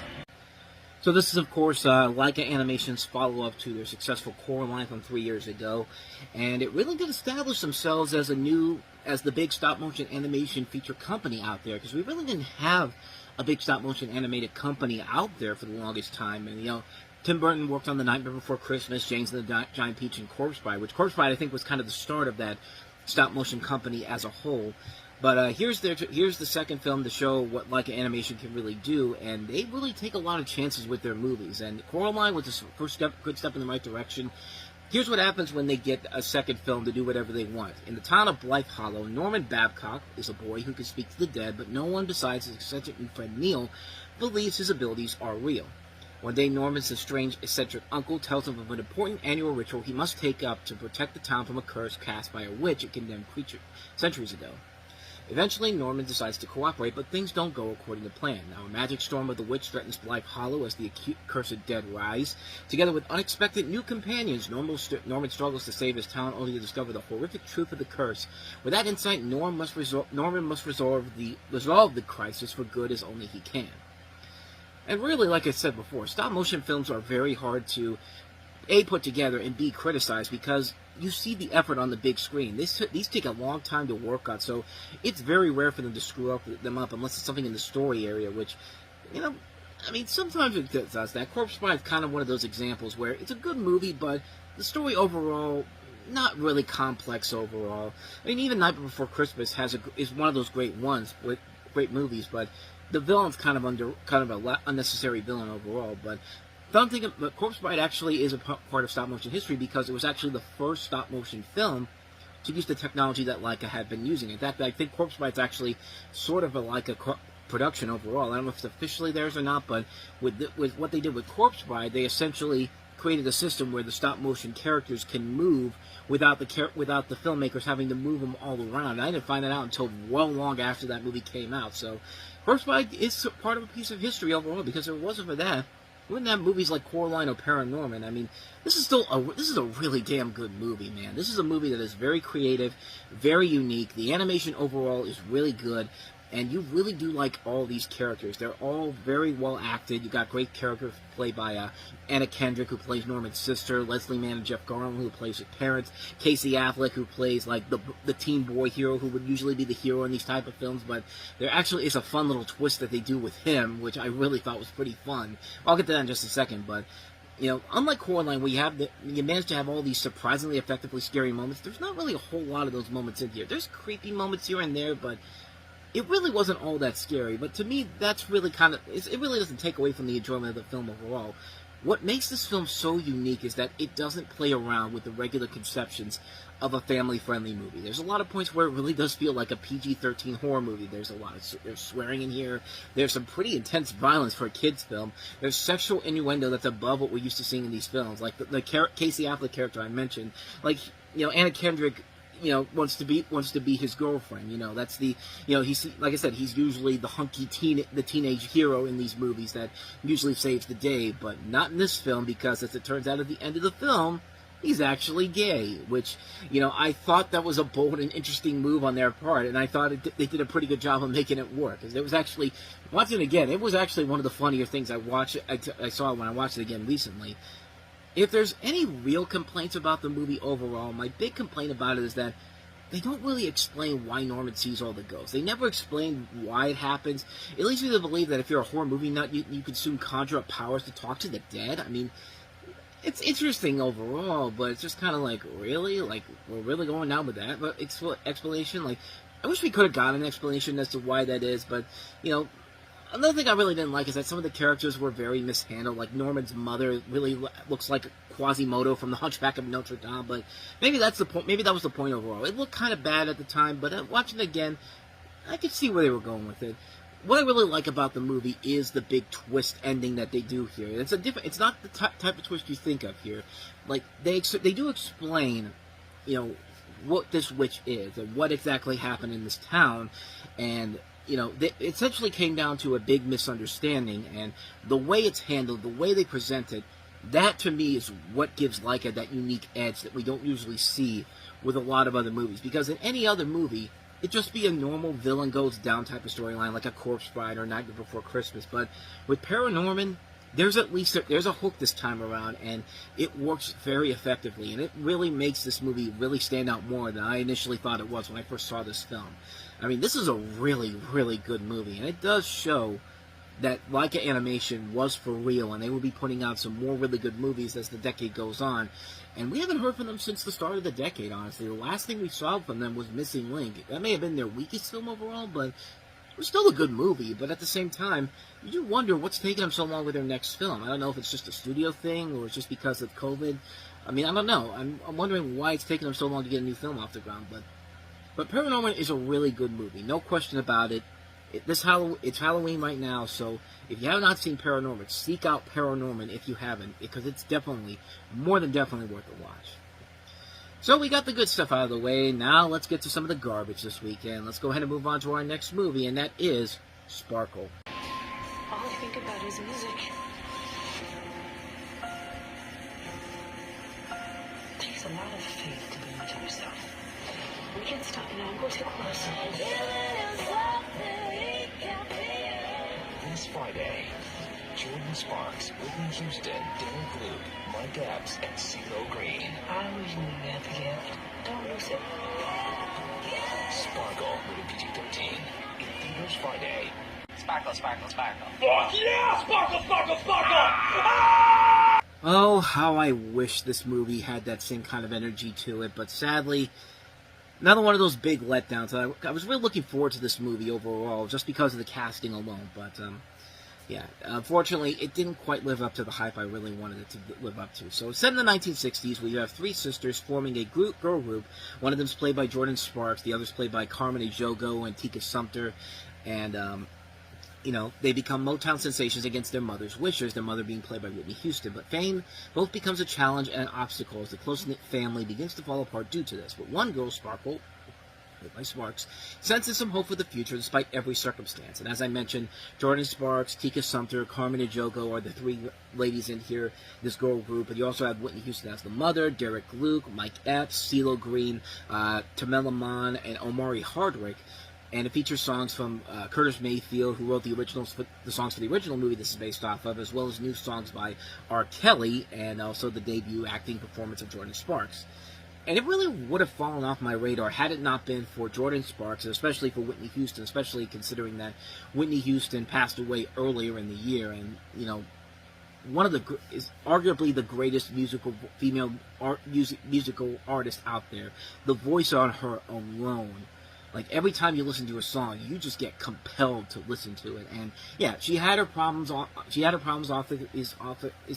So this is, of course, Leica Animation's follow-up to their successful Coraline from 3 years ago, and it really did establish themselves as the big stop-motion animation feature company out there, because we really didn't have a big stop-motion animated company out there for the longest time. And Tim Burton worked on The Nightmare Before Christmas, James and the Giant Peach, and Corpse Bride, which Corpse Bride I think was kind of the start of that stop-motion company as a whole. But here's the second film to show what Leica Animation can really do, and they really take a lot of chances with their movies. And Coraline was the first good step in the right direction. Here's what happens when they get a second film to do whatever they want. In the town of Blythe Hollow, Norman Babcock is a boy who can speak to the dead, but no one besides his eccentric new friend Neil believes his abilities are real. One day, Norman's estranged, eccentric uncle tells him of an important annual ritual he must take up to protect the town from a curse cast by a witch, a condemned creature, centuries ago. Eventually, Norman decides to cooperate, but things don't go according to plan. Now, a magic storm of the witch threatens Blythe Hollow as the acute cursed dead rise. Together with unexpected new companions, Norman struggles to save his town, only to discover the horrific truth of the curse. With that insight, Norman must resolve the crisis for good as only he can. And really, like I said before, stop-motion films are very hard to A, put together, and B, criticized, because you see the effort on the big screen. These take a long time to work on, so it's very rare for them to screw them up unless it's something in the story area, which, you know, I mean, sometimes it does that. Corpse Bride is kind of one of those examples where it's a good movie, but the story overall, not really complex overall. I mean, even Night Before Christmas is one of those great ones, with great movies, but the villain's kind of an unnecessary villain overall, but Corpse Bride actually is a part of stop-motion history because it was actually the first stop-motion film to use the technology that Leica had been using. In fact, I think Corpse Bride's actually sort of a Leica production overall. I don't know if it's officially theirs or not, but with what they did with Corpse Bride, they essentially created a system where the stop-motion characters can move without the filmmakers having to move them all around. And I didn't find that out until well long after that movie came out. So Corpse Bride is part of a piece of history overall, because if it wasn't for that, we wouldn't have movies like Coraline or Paranorman. I mean, this is a really damn good movie, man. This is a movie that is very creative, very unique. The animation overall is really good, and you really do like all these characters. They're all very well acted. You got great characters played by Anna Kendrick, who plays Norman's sister, Leslie Mann and Jeff Garland, who plays his parents, Casey Affleck, who plays like the teen boy hero, who would usually be the hero in these type of films, but there actually is a fun little twist that they do with him, which I really thought was pretty fun. I'll get to that in just a second, but you know, unlike Coraline, where you manage to have all these surprisingly effectively scary moments, there's not really a whole lot of those moments in here. There's creepy moments here and there, but it really wasn't all that scary. But to me, that's really it really doesn't take away from the enjoyment of the film overall. What makes this film so unique is that it doesn't play around with the regular conceptions of a family-friendly movie. There's a lot of points where it really does feel like a PG-13 horror movie. There's swearing in here. There's some pretty intense violence for a kid's film. There's sexual innuendo that's above what we're used to seeing in these films. Like the Casey Affleck character I mentioned. Like, you know, Anna Kendrick, you know, wants to be his girlfriend. You know, that's he's, like I said, he's usually the hunky teenage hero in these movies that usually saves the day, but not in this film, because as it turns out at the end of the film, he's actually gay, which, you know, I thought that was a bold and interesting move on their part, and I thought they did a pretty good job of making it work. It was actually, watching it again, it was actually one of the funnier things I saw when I watched it again recently. If there's any real complaints about the movie overall, my big complaint about it is that they don't really explain why Norman sees all the ghosts. They never explain why it happens. It leads me to believe that if you're a horror movie nut, you could soon conjure up powers to talk to the dead. I mean, it's interesting overall, but it's just kind of like, really? Like, we're really going down with that explanation? Like, I wish we could have gotten an explanation as to why that is, but, you know, another thing I really didn't like is that some of the characters were very mishandled. Like, Norman's mother really looks like Quasimodo from The Hunchback of Notre Dame, but maybe that's the point. Maybe that was the point overall. It looked kind of bad at the time, but watching it again, I could see where they were going with it. What I really like about the movie is the big twist ending that they do here. It's not the type of twist you think of here. Like, they do explain, you know, what this witch is and what exactly happened in this town, and you know, it essentially came down to a big misunderstanding, and the way it's handled, the way they present it, that to me is what gives Leica that unique edge that we don't usually see with a lot of other movies. Because in any other movie, it'd just be a normal villain goes down type of storyline, like a Corpse Bride or Night Before Christmas. But with Paranorman, there's a hook this time around, and it works very effectively, and it really makes this movie really stand out more than I initially thought it was when I first saw this film. I mean, this is a really, really good movie, and it does show that Leica Animation was for real, and they will be putting out some more really good movies as the decade goes on. And we haven't heard from them since the start of the decade, honestly. The last thing we saw from them was Missing Link. That may have been their weakest film overall, but it was still a good movie. But at the same time, you do wonder what's taking them so long with their next film. I don't know if it's just a studio thing, or it's just because of COVID. I mean, I don't know. I'm wondering why it's taking them so long to get a new film off the ground. But Paranorman is a really good movie, no question about it. It's Halloween right now, so if you have not seen Paranorman, seek out Paranorman if you haven't, because it's definitely, more than definitely worth a watch. So we got the good stuff out of the way. Now let's get to some of the garbage this weekend. Let's go ahead and move on to our next movie, and that is Sparkle. All I think about is music. It takes a lot of faith to believe in yourself. We can't stop now. Go too close. This Friday, Jordan Sparks, Whitney Houston, Derek Luke, Mike Epps, and CeeLo Green. I always knew you had the gift. Don't lose it. Sparkle, rated PG-13. In theaters Friday. Sparkle, sparkle, sparkle. Fuck yeah! Sparkle, sparkle, sparkle! Oh, how I wish this movie had that same kind of energy to it, but sadly, another one of those big letdowns. I was really looking forward to this movie overall, just because of the casting alone, but, yeah, unfortunately, it didn't quite live up to the hype I really wanted it to live up to. So, it's set in the 1960s, where you have three sisters forming a girl group. One of them is played by Jordan Sparks, the other is played by Carmen Ejogo and Tika Sumpter, and, you know, they become Motown sensations against their mother's wishes, their mother being played by Whitney Houston. But fame both becomes a challenge and an obstacle as the close-knit family begins to fall apart due to this. But one girl, Sparkle, played by Sparks, senses some hope for the future despite every circumstance. And as I mentioned, Jordan Sparks, Tika Sumpter, Carmen Ejogo are the three ladies in here, this girl group. But you also have Whitney Houston as the mother, Derek Luke, Mike Epps, CeeLo Green, Tamela Mann, and Omari Hardwick. And it features songs from Curtis Mayfield, who wrote the songs for the original movie this is based off of, as well as new songs by R. Kelly, and also the debut acting performance of Jordan Sparks. And it really would have fallen off my radar had it not been for Jordan Sparks, and especially for Whitney Houston, especially considering that Whitney Houston passed away earlier in the year, and, you know, is arguably the greatest female musical artist out there. The voice on her alone, like, every time you listen to a song, you just get compelled to listen to it. And yeah, she had her problems. Is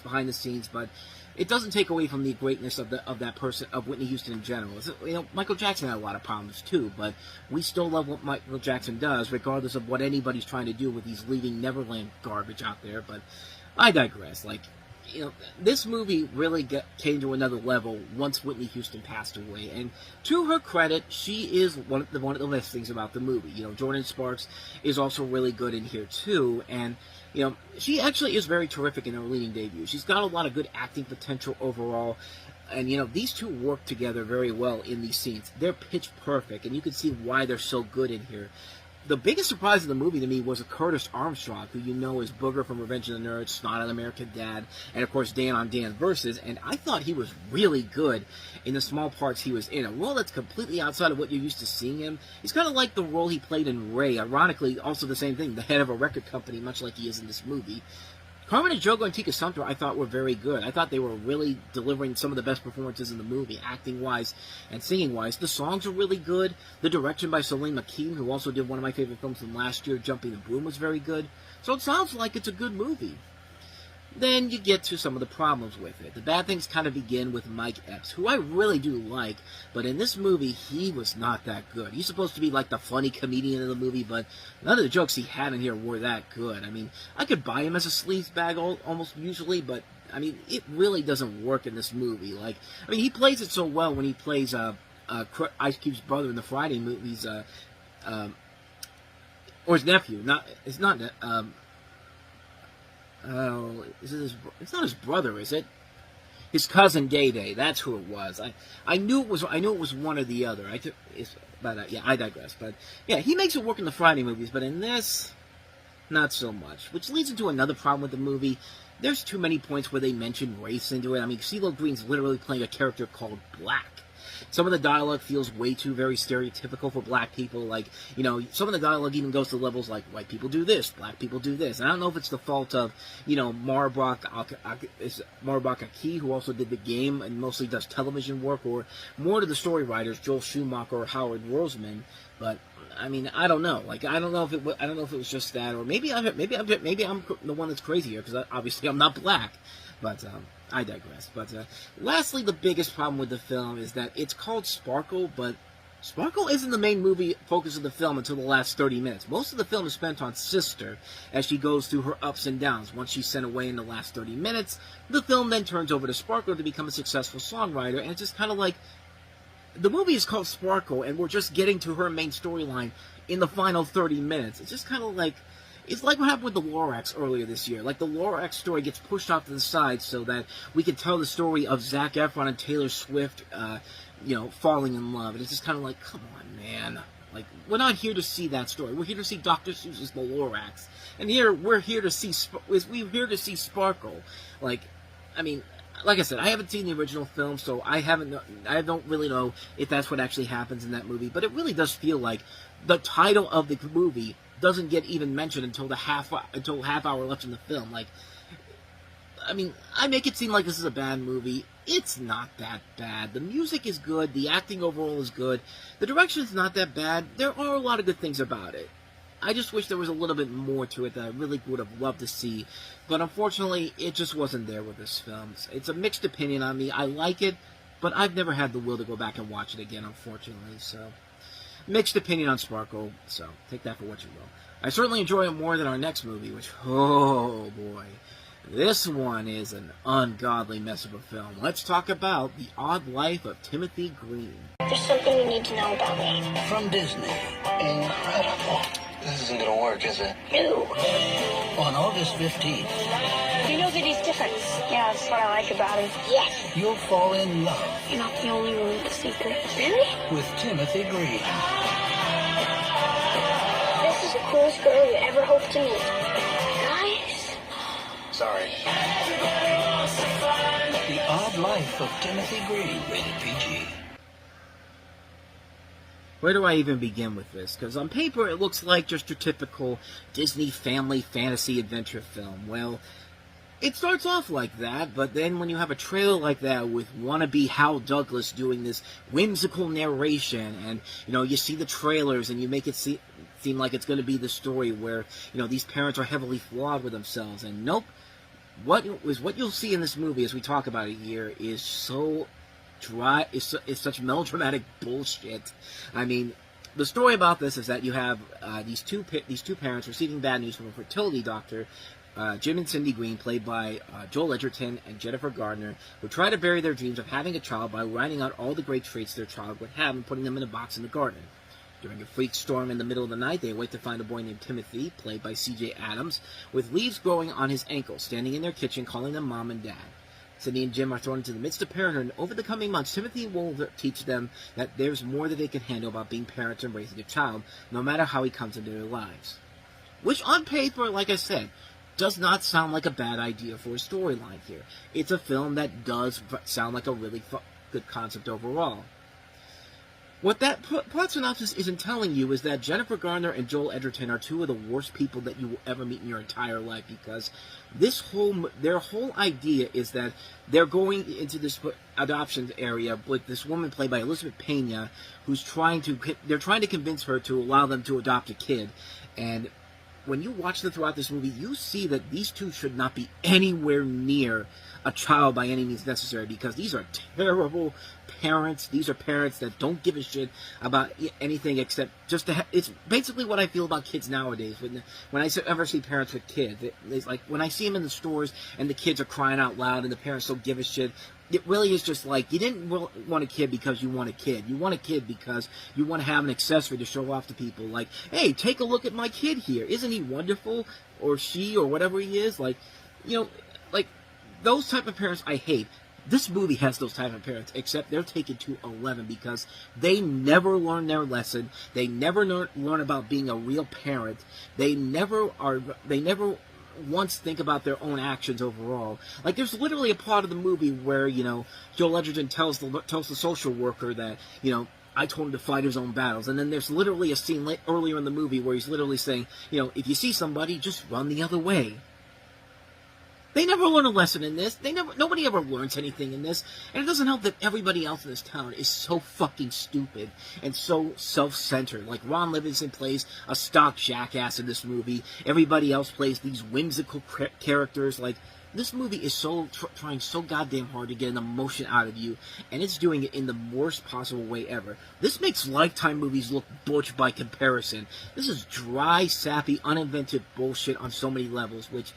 behind the scenes, but it doesn't take away from the greatness of that person, of Whitney Houston in general. You know, Michael Jackson had a lot of problems too, but we still love what Michael Jackson does, regardless of what anybody's trying to do with these Leaving Neverland garbage out there. But I digress. Like, you know, this movie really came to another level once Whitney Houston passed away, and to her credit, she is one of the best things about the movie. You know, Jordan Sparks is also really good in here too, and, you know, she actually is very terrific in her leading debut. She's got a lot of good acting potential overall, and, you know, these two work together very well in these scenes. They're pitch perfect, and you can see why they're so good in here. The biggest surprise of the movie to me was Curtis Armstrong, who you know is Booger from Revenge of the Nerds, Snot on American Dad, and of course Dan on Dan Versus, and I thought he was really good in the small parts he was in. A role that's completely outside of what you're used to seeing him. He's kind of like the role he played in Ray, ironically also the same thing, the head of a record company, much like he is in this movie. Carmen Ejogo and Tika Sumpter I thought were very good. I thought they were really delivering some of the best performances in the movie, acting-wise and singing-wise. The songs are really good. The direction by Celine McKean, who also did one of my favorite films from last year, Jumping the Broom, was very good. So it sounds like it's a good movie. Then you get to some of the problems with it. The bad things kind of begin with Mike Epps, who I really do like, but in this movie, he was not that good. He's supposed to be like the funny comedian of the movie, but none of the jokes he had in here were that good. I mean, I could buy him as a sleazebag almost usually, but, I mean, it really doesn't work in this movie. Like, I mean, he plays it so well when he plays Ice Cube's brother in the Friday movies, or his nephew. It's not not his brother, is it? His cousin Day Day. That's who it was. I knew it was one or the other. I digress. But yeah, he makes it work in the Friday movies, but in this, not so much. Which leads into another problem with the movie. There's too many points where they mention race into it. I mean, CeeLo Green's literally playing a character called Black. Some of the dialogue feels way too very stereotypical for black people. Like, you know, some of the dialogue even goes to levels like white people do this, black people do this. And I don't know if it's the fault of, you know, Marbach Aki, who also did the game and mostly does television work, or more to the story writers, Joel Schumacher or Howard Roseman. But I mean, I don't know. Like, I don't know if it was just that, or maybe I'm the one that's crazy here, because obviously I'm not black. But I digress. But lastly, the biggest problem with the film is that it's called Sparkle, but Sparkle isn't the main movie focus of the film until the last 30 minutes. Most of the film is spent on Sister as she goes through her ups and downs. Once she's sent away in the last 30 minutes, the film then turns over to Sparkle to become a successful songwriter, and it's just kind of like, the movie is called Sparkle, and we're just getting to her main storyline in the final 30 minutes. It's just kind of like, it's like what happened with the Lorax earlier this year. Like, the Lorax story gets pushed off to the side so that we can tell the story of Zac Efron and Taylor Swift, you know, falling in love. And it's just kind of like, come on, man. Like, we're not here to see that story. We're here to see Dr. Seuss's The Lorax. And here, we're here to see Sparkle. Like, I mean, like I said, I haven't seen the original film, so I don't really know if that's what actually happens in that movie. But it really does feel like the title of the movie doesn't get even mentioned until half hour left in the film. Like, I mean, I make it seem like this is a bad movie. It's not that bad. The music is good. The acting overall is good. The direction is not that bad. There are a lot of good things about it. I just wish there was a little bit more to it that I really would have loved to see. But unfortunately, it just wasn't there with this film. It's a mixed opinion on me. I like it, but I've never had the will to go back and watch it again, unfortunately. So, mixed opinion on Sparkle. So, take that for what you will. I certainly enjoy it more than our next movie, which, oh boy. This one is an ungodly mess of a film. Let's talk about The Odd Life of Timothy Green. There's something you need to know about me. From Disney. Incredible. This isn't gonna work, is it? No. On August 15th, You know that he's different. Yeah, that's what I like about him. Yes. you'll fall in love You're not the only one with a secret. Really? with Timothy Green. This is the coolest girl you ever hoped to meet. Guys? Sorry. The Odd Life of Timothy Green, rated PG. Where do I even begin with this? Because on paper, it looks like just your typical Disney family fantasy adventure film. Well, it starts off like that, but then when you have a trailer like that with wannabe Hal Douglas doing this whimsical narration, and, you know, you see the trailers and you make it seem like it's going to be the story where, you know, these parents are heavily flawed with themselves, and nope. What you'll see in this movie as we talk about it here is so dry, is such melodramatic bullshit. I mean, the story about this is that you have these two parents receiving bad news from a fertility doctor, Jim and Cindy Green, played by Joel Edgerton and Jennifer Gardner, who try to bury their dreams of having a child by writing out all the great traits their child would have and putting them in a box in the garden. During a freak storm in the middle of the night, they awake to find a boy named Timothy, played by C.J. Adams, with leaves growing on his ankles, standing in their kitchen calling them Mom and Dad. Cindy and Jim are thrown into the midst of parenthood, and over the coming months, Timothy will teach them that there's more that they can handle about being parents and raising a child, no matter how he comes into their lives. Which, on paper, like I said, does not sound like a bad idea for a storyline here. It's a film that does sound like a really good concept overall. What that plot synopsis isn't telling you is that Jennifer Garner and Joel Edgerton are two of the worst people that you will ever meet in your entire life, because their whole idea is that they're going into this adoption area with this woman played by Elizabeth Pena, they're trying to convince her to allow them to adopt a kid. And when you watch them throughout this movie, you see that these two should not be anywhere near a child by any means necessary, because these are terrible parents. These are parents that don't give a shit about anything except just to it's basically what I feel about kids nowadays. When I ever see parents with kids, it's like when I see them in the stores and the kids are crying out loud and the parents don't give a shit, it really is just like, you didn't want a kid because you want a kid. You want a kid because you want to have an accessory to show off to people. Like, hey, take a look at my kid here. Isn't he wonderful? Or she, or whatever he is. Like, you know, like, those type of parents I hate. This movie has those type of parents, except they're taken to 11 because they never learn their lesson. They never learn about being a real parent. They never once think about their own actions overall. Like, there's literally a part of the movie where, you know, Joel Edgerton tells the social worker that, you know, I told him to fight his own battles. And then there's literally a scene earlier in the movie where he's literally saying, you know, if you see somebody, just run the other way. They never learn a lesson in this. Nobody ever learns anything in this. And it doesn't help that everybody else in this town is so fucking stupid and so self-centered. Like, Ron Livingston plays a stock jackass in this movie. Everybody else plays these whimsical characters. Like, this movie is trying so goddamn hard to get an emotion out of you, and it's doing it in the worst possible way ever. This makes Lifetime movies look butch by comparison. This is dry, sappy, uninvented bullshit on so many levels, which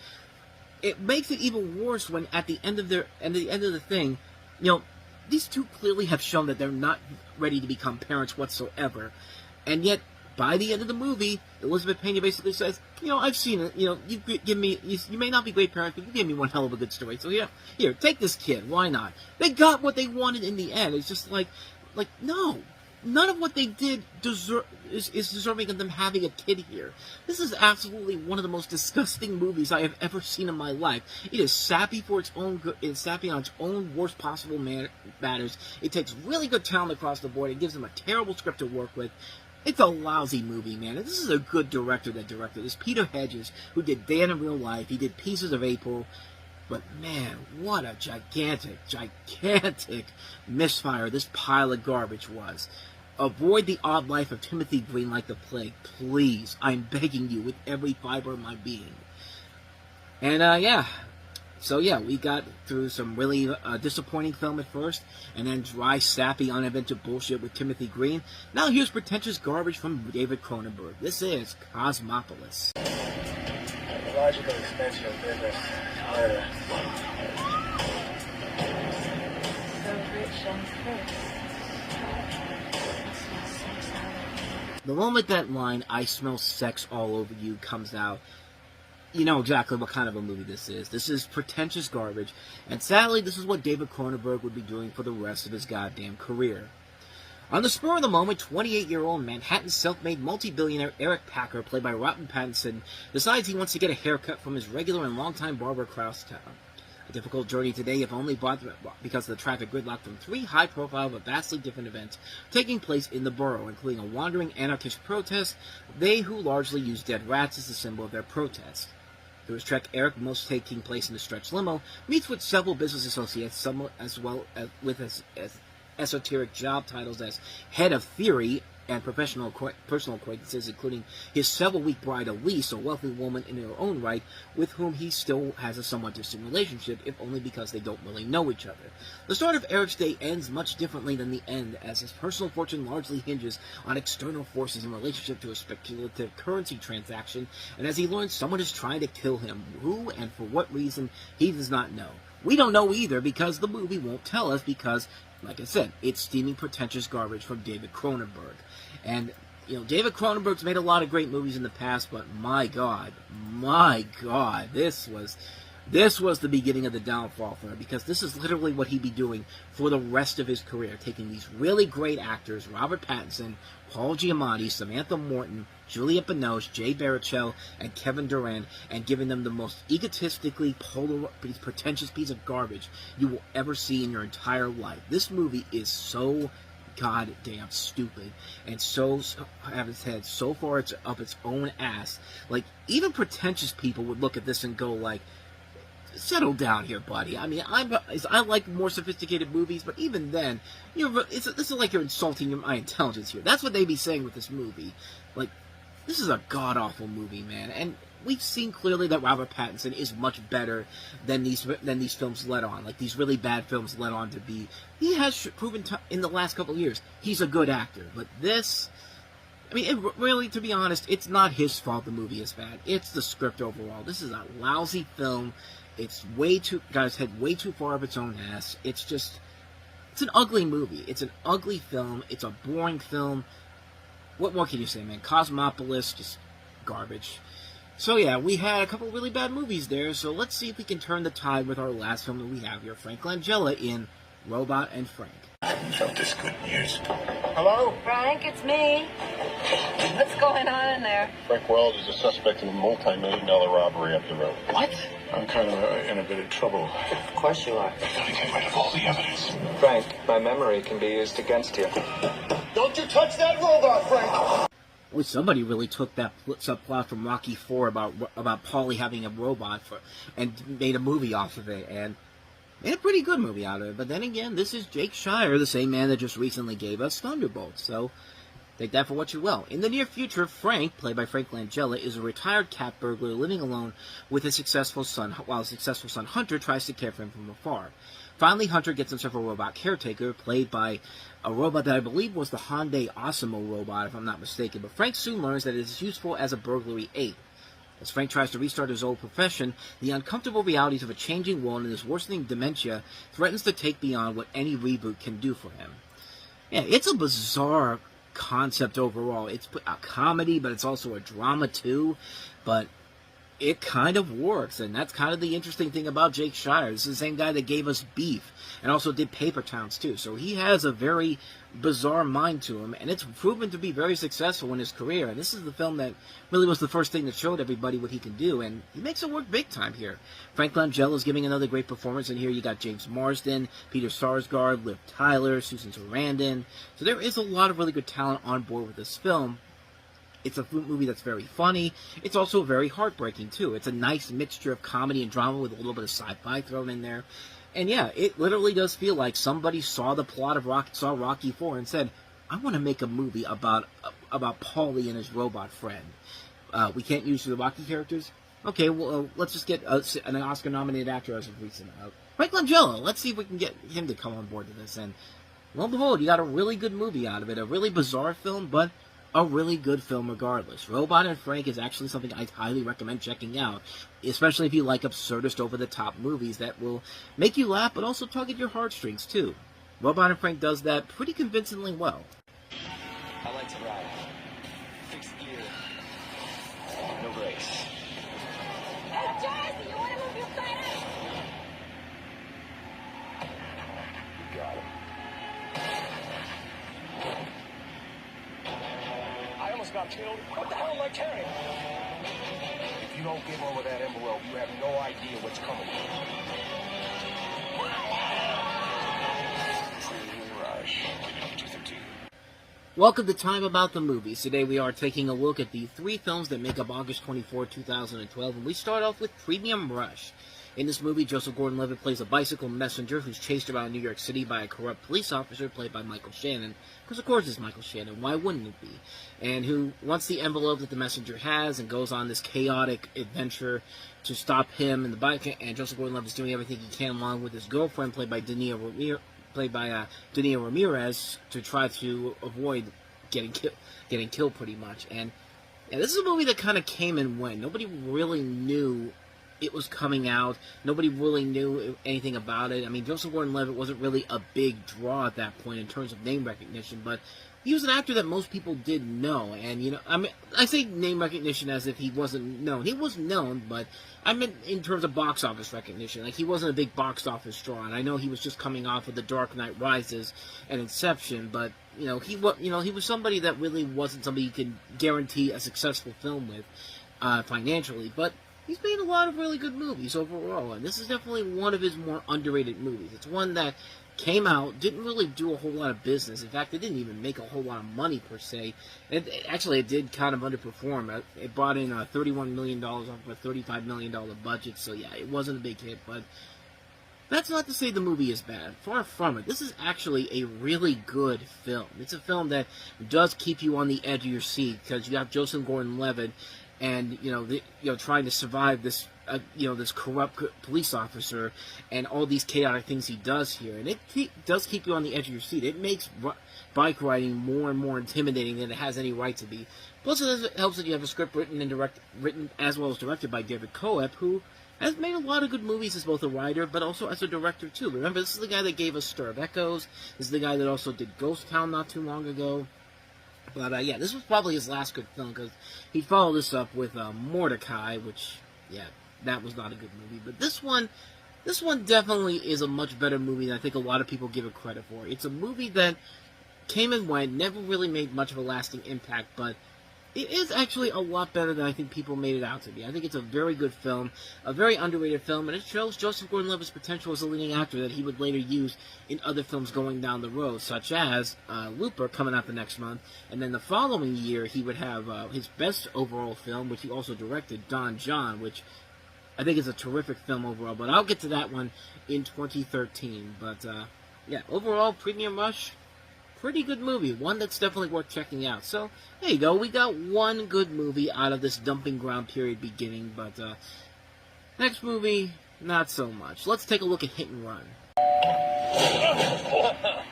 it makes it even worse when at the end of the thing, you know, these two clearly have shown that they're not ready to become parents whatsoever, and yet by the end of the movie, Elizabeth Pena basically says, you know, I've seen it, you know, you may not be great parents, but you gave me one hell of a good story, so yeah, here, take this kid, why not? They got what they wanted in the end. It's just like, no, none of what they did is deserving of them having a kid here. This is absolutely one of the most disgusting movies I have ever seen in my life. It is sappy for its own good. It's sappy on its own worst possible matters. It takes really good talent across the board. It gives them a terrible script to work with. It's a lousy movie, man. And this is a good director that directed this. Peter Hedges, who did Dan in Real Life. He did Pieces of April. But, man, what a gigantic misfire this pile of garbage was. Avoid The Odd Life of Timothy Green like the plague. Please. I'm begging you with every fiber of my being. And, yeah. So, yeah, we got through some really disappointing film at first, and then dry, sappy, uninvented bullshit with Timothy Green. Now here's pretentious garbage from David Cronenberg. This is Cosmopolis. Logical extension of business. Murder. So rich and cursed. The moment that line, I smell sex all over you, comes out, you know exactly what kind of a movie this is. This is pretentious garbage, and sadly, this is what David Cronenberg would be doing for the rest of his goddamn career. On the spur of the moment, 28-year-old Manhattan self-made multi-billionaire Eric Packer, played by Robert Pattinson, decides he wants to get a haircut from his regular and longtime barber Kraustown. A difficult journey today, if only because of the traffic gridlock from three high-profile but vastly different events taking place in the borough, including a wandering anarchist protest, they who largely use dead rats as the symbol of their protest. Through his trek, Eric, most taking place in a stretch limo, meets with several business associates, some as well as with as esoteric job titles as head of theory and personal acquaintances, including his several-week bride Elise, a wealthy woman in her own right, with whom he still has a somewhat distant relationship, if only because they don't really know each other. The start of Eric's day ends much differently than the end, as his personal fortune largely hinges on external forces in relationship to a speculative currency transaction, and as he learns someone is trying to kill him, who and for what reason, he does not know. We don't know either, because the movie won't tell us, because, like I said, it's steaming pretentious garbage from David Cronenberg. And, you know, David Cronenberg's made a lot of great movies in the past, but my God, this was the beginning of the downfall for him, because this is literally what he'd be doing for the rest of his career, taking these really great actors, Robert Pattinson, Paul Giamatti, Samantha Morton, Juliette Binoche, Jay Baruchel, and Kevin Durant, and giving them the most egotistically pretentious piece of garbage you will ever see in your entire life. This movie is goddamn stupid, and have its head so far up its own ass. Like, even pretentious people would look at this and go like, settle down here, buddy. I mean, I like more sophisticated movies, but even then, this is like you're insulting my intelligence here. That's what they'd be saying with this movie. Like, this is a god-awful movie, man, and we've seen clearly that Robert Pattinson is much better than these films let on, like these really bad films let on to be. He has proven in the last couple of years he's a good actor, but this, I mean, really, to be honest, it's not his fault the movie is bad. It's the script overall. This is a lousy film. It's got its head way too far up its own ass. It's an ugly movie. It's an ugly film. It's a boring film. What more can you say, man? Cosmopolis, just garbage. So yeah, we had a couple of really bad movies there, so let's see if we can turn the tide with our last film that we have here, Frank Langella in Robot and Frank. I haven't felt this good in years. Hello? Frank, it's me. What's going on in there? Frank Wells is a suspect in a multi-million-dollar robbery up the road. What? I'm kind of in a bit of trouble. Of course you are. I gotta get rid of all the evidence. Frank, my memory can be used against you. Don't you touch that robot, Frank! Well, somebody really took that subplot from Rocky IV about Paulie having a robot and made a movie off of it, and made a pretty good movie out of it. But then again, this is Jake Shire, the same man that just recently gave us Thunderbolts, so take that for what you will. In the near future, Frank, played by Frank Langella, is a retired cat burglar living alone with his successful son, while his successful son Hunter tries to care for him from afar. Finally, Hunter gets himself a robot caretaker, played by a robot that I believe was the Hyundai Osimo robot, if I'm not mistaken. But Frank soon learns that it is useful as a burglary aid. As Frank tries to restart his old profession, the uncomfortable realities of a changing world and his worsening dementia threatens to take beyond what any reboot can do for him. Yeah, it's a bizarre concept overall. It's a comedy, but it's also a drama too. But it kind of works, and that's kind of the interesting thing about Jake Shire. This is the same guy that gave us Beef, and also did Paper Towns too. So he has a very bizarre mind to him, and it's proven to be very successful in his career. And this is the film that really was the first thing that showed everybody what he can do, and he makes it work big time here. Frank Langella is giving another great performance, and here you got James Marsden, Peter Sarsgaard, Liv Tyler, Susan Sarandon. So there is a lot of really good talent on board with this film. It's a movie that's very funny. It's also very heartbreaking, too. It's a nice mixture of comedy and drama with a little bit of sci-fi thrown in there. And yeah, it literally does feel like somebody saw the plot of Rocky IV and said, I want to make a movie about Paulie and his robot friend. We can't use the Rocky characters? Okay, well, let's just get an Oscar-nominated actor as of recent. Frank Langella, let's see if we can get him to come on board to this. And lo and behold, you got a really good movie out of it. A really bizarre film, but a really good film regardless. Robot and Frank is actually something I highly recommend checking out, especially if you like absurdist over-the-top movies that will make you laugh but also tug at your heartstrings too. Robot and Frank does that pretty convincingly well. I like to ride. Fixed gear. No brakes. Hey, Jazzy, you want to move your fat ass? You got him. I almost got killed. What the hell am I carrying? If you don't give over that envelope, you have no idea what's coming. Welcome to Time About the Movies. Today we are taking a look at the 3 films that make up August 24, 2012, and we start off with Premium Rush. In this movie, Joseph Gordon-Levitt plays a bicycle messenger who's chased around New York City by a corrupt police officer played by Michael Shannon, because of course it's Michael Shannon, why wouldn't it be? And who wants the envelope that the messenger has and goes on this chaotic adventure to stop him and the bike, and Joseph Gordon-Levitt is doing everything he can along with his girlfriend played by Dania Ramirez to try to avoid getting killed pretty much. And yeah, this is a movie that kind of came and went. Nobody really knew it was coming out. Nobody really knew anything about it. I mean, Joseph Gordon-Levitt wasn't really a big draw at that point in terms of name recognition, but he was an actor that most people did know. And, you know, I mean, I say name recognition as if he wasn't known. He was known, but I meant in terms of box office recognition. Like, he wasn't a big box office draw. And I know he was just coming off of The Dark Knight Rises and Inception, but he was somebody that really wasn't somebody you could guarantee a successful film with financially. But he's made a lot of really good movies overall, and this is definitely one of his more underrated movies. It's one that came out, didn't really do a whole lot of business. In fact, it didn't even make a whole lot of money, per se. It did kind of underperform. It brought in $31 million off of a $35 million budget, so yeah, it wasn't a big hit, but that's not to say the movie is bad. Far from it. This is actually a really good film. It's a film that does keep you on the edge of your seat, because you have Joseph Gordon-Levitt and trying to survive this this corrupt police officer and all these chaotic things he does here, and it does keep you on the edge of your seat. It makes bike riding more and more intimidating than it has any right to be. Plus, it helps that you have a script written as well as directed by David Coep, who has made a lot of good movies as both a writer, but also as a director too. Remember, this is the guy that gave us Stir of Echoes. This is the guy that also did Ghost Town not too long ago. But, yeah, this was probably his last good film, because he followed this up with Mordecai, which, yeah, that was not a good movie. But this one definitely is a much better movie than I think a lot of people give it credit for. It's a movie that came and went, never really made much of a lasting impact, but it is actually a lot better than I think people made it out to be. I think it's a very good film, a very underrated film, and it shows Joseph Gordon-Levitt's potential as a leading actor that he would later use in other films going down the road, such as Looper, coming out the next month, and then the following year he would have his best overall film, which he also directed, Don John, which I think is a terrific film overall, but I'll get to that one in 2013. But, yeah, overall, Premium Rush, pretty good movie. One that's definitely worth checking out. So, there you go. We got one good movie out of this dumping ground period beginning, but, next movie, not so much. Let's take a look at Hit and Run.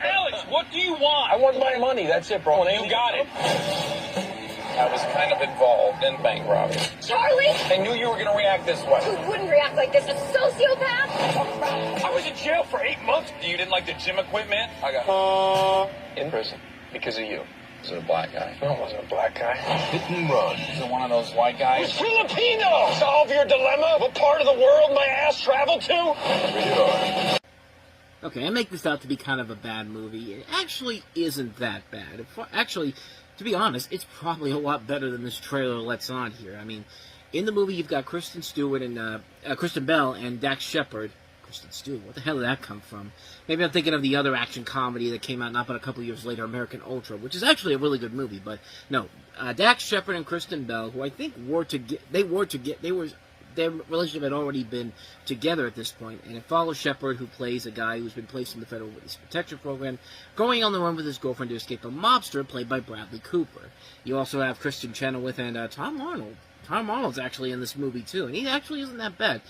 Alex, what do you want? I want my money. That's it, bro. You got it. I was kind of involved in bank robbery. Charlie? I knew you were going to react this way. Who wouldn't react like this? A sociopath? I was in jail for 8 months. You didn't like the gym equipment? I got in prison because of you. Was it a black guy? No, it wasn't a black guy. Hit and Run. Is it one of those white guys? It's Filipino! Solve your dilemma? What part of the world my ass traveled to? Rated R. Okay, I make this out to be kind of a bad movie. It actually isn't that bad. Actually, to be honest, it's probably a lot better than this trailer lets on here. I mean, in the movie, you've got Kristen Stewart and Kristen Bell and Dax Shepard. Kristen Stewart, what the hell did that come from? Maybe I'm thinking of the other action comedy that came out not but a couple years later, American Ultra, which is actually a really good movie. But no, Dax Shepard and Kristen Bell, who I think their relationship had already been together at this point, and it follows Shepard, who plays a guy who's been placed in the Federal Witness Protection Program, going on the run with his girlfriend to escape a mobster, played by Bradley Cooper. You also have Kristen Chenoweth and Tom Arnold. Tom Arnold's actually in this movie, too, and he actually isn't that bad.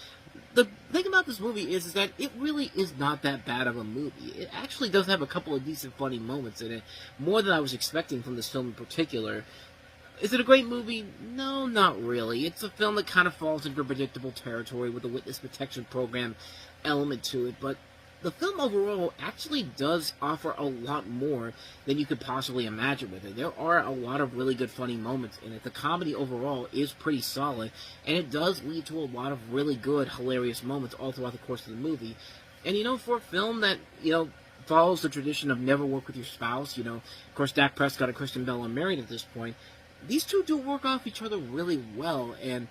The thing about this movie is that it really is not that bad of a movie. It actually does have a couple of decent, funny moments in it, more than I was expecting from this film in particular. Is it a great movie? No, not really. It's a film that kind of falls into predictable territory with the Witness Protection Program element to it, but the film overall actually does offer a lot more than you could possibly imagine with it. There are a lot of really good funny moments in it. The comedy overall is pretty solid, and it does lead to a lot of really good, hilarious moments all throughout the course of the movie. And, for a film that, follows the tradition of never work with your spouse, of course, Dak Prescott and Kristen Bell are married at this point, these two do work off each other really well, and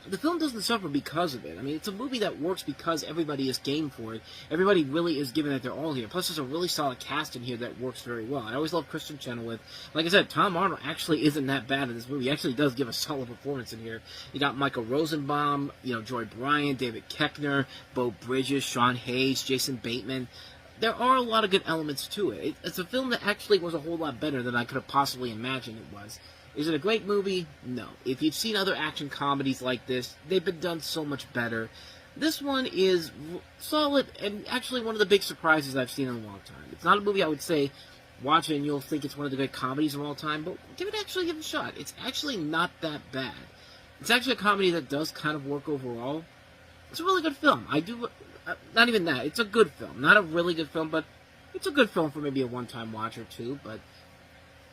the film doesn't suffer because of it. I mean, it's a movie that works because everybody is game for it. Everybody really is giving it their all here. Plus, there's a really solid cast in here that works very well. I always love Kristen Chenoweth. Like I said, Tom Arnold actually isn't that bad in this movie. He actually does give a solid performance in here. You got Michael Rosenbaum, Joy Bryant, David Koechner, Beau Bridges, Sean Hayes, Jason Bateman. There are a lot of good elements to it. It's a film that actually was a whole lot better than I could have possibly imagined it was. Is it a great movie? No. If you've seen other action comedies like this, they've been done so much better. This one is solid and actually one of the big surprises I've seen in a long time. It's not a movie I would say, watch it and you'll think it's one of the great comedies of all time, but give it a shot. It's actually not that bad. It's actually a comedy that does kind of work overall. It's a really good film. Not even that. It's a good film. Not a really good film, but it's a good film for maybe a one-time watch or two, but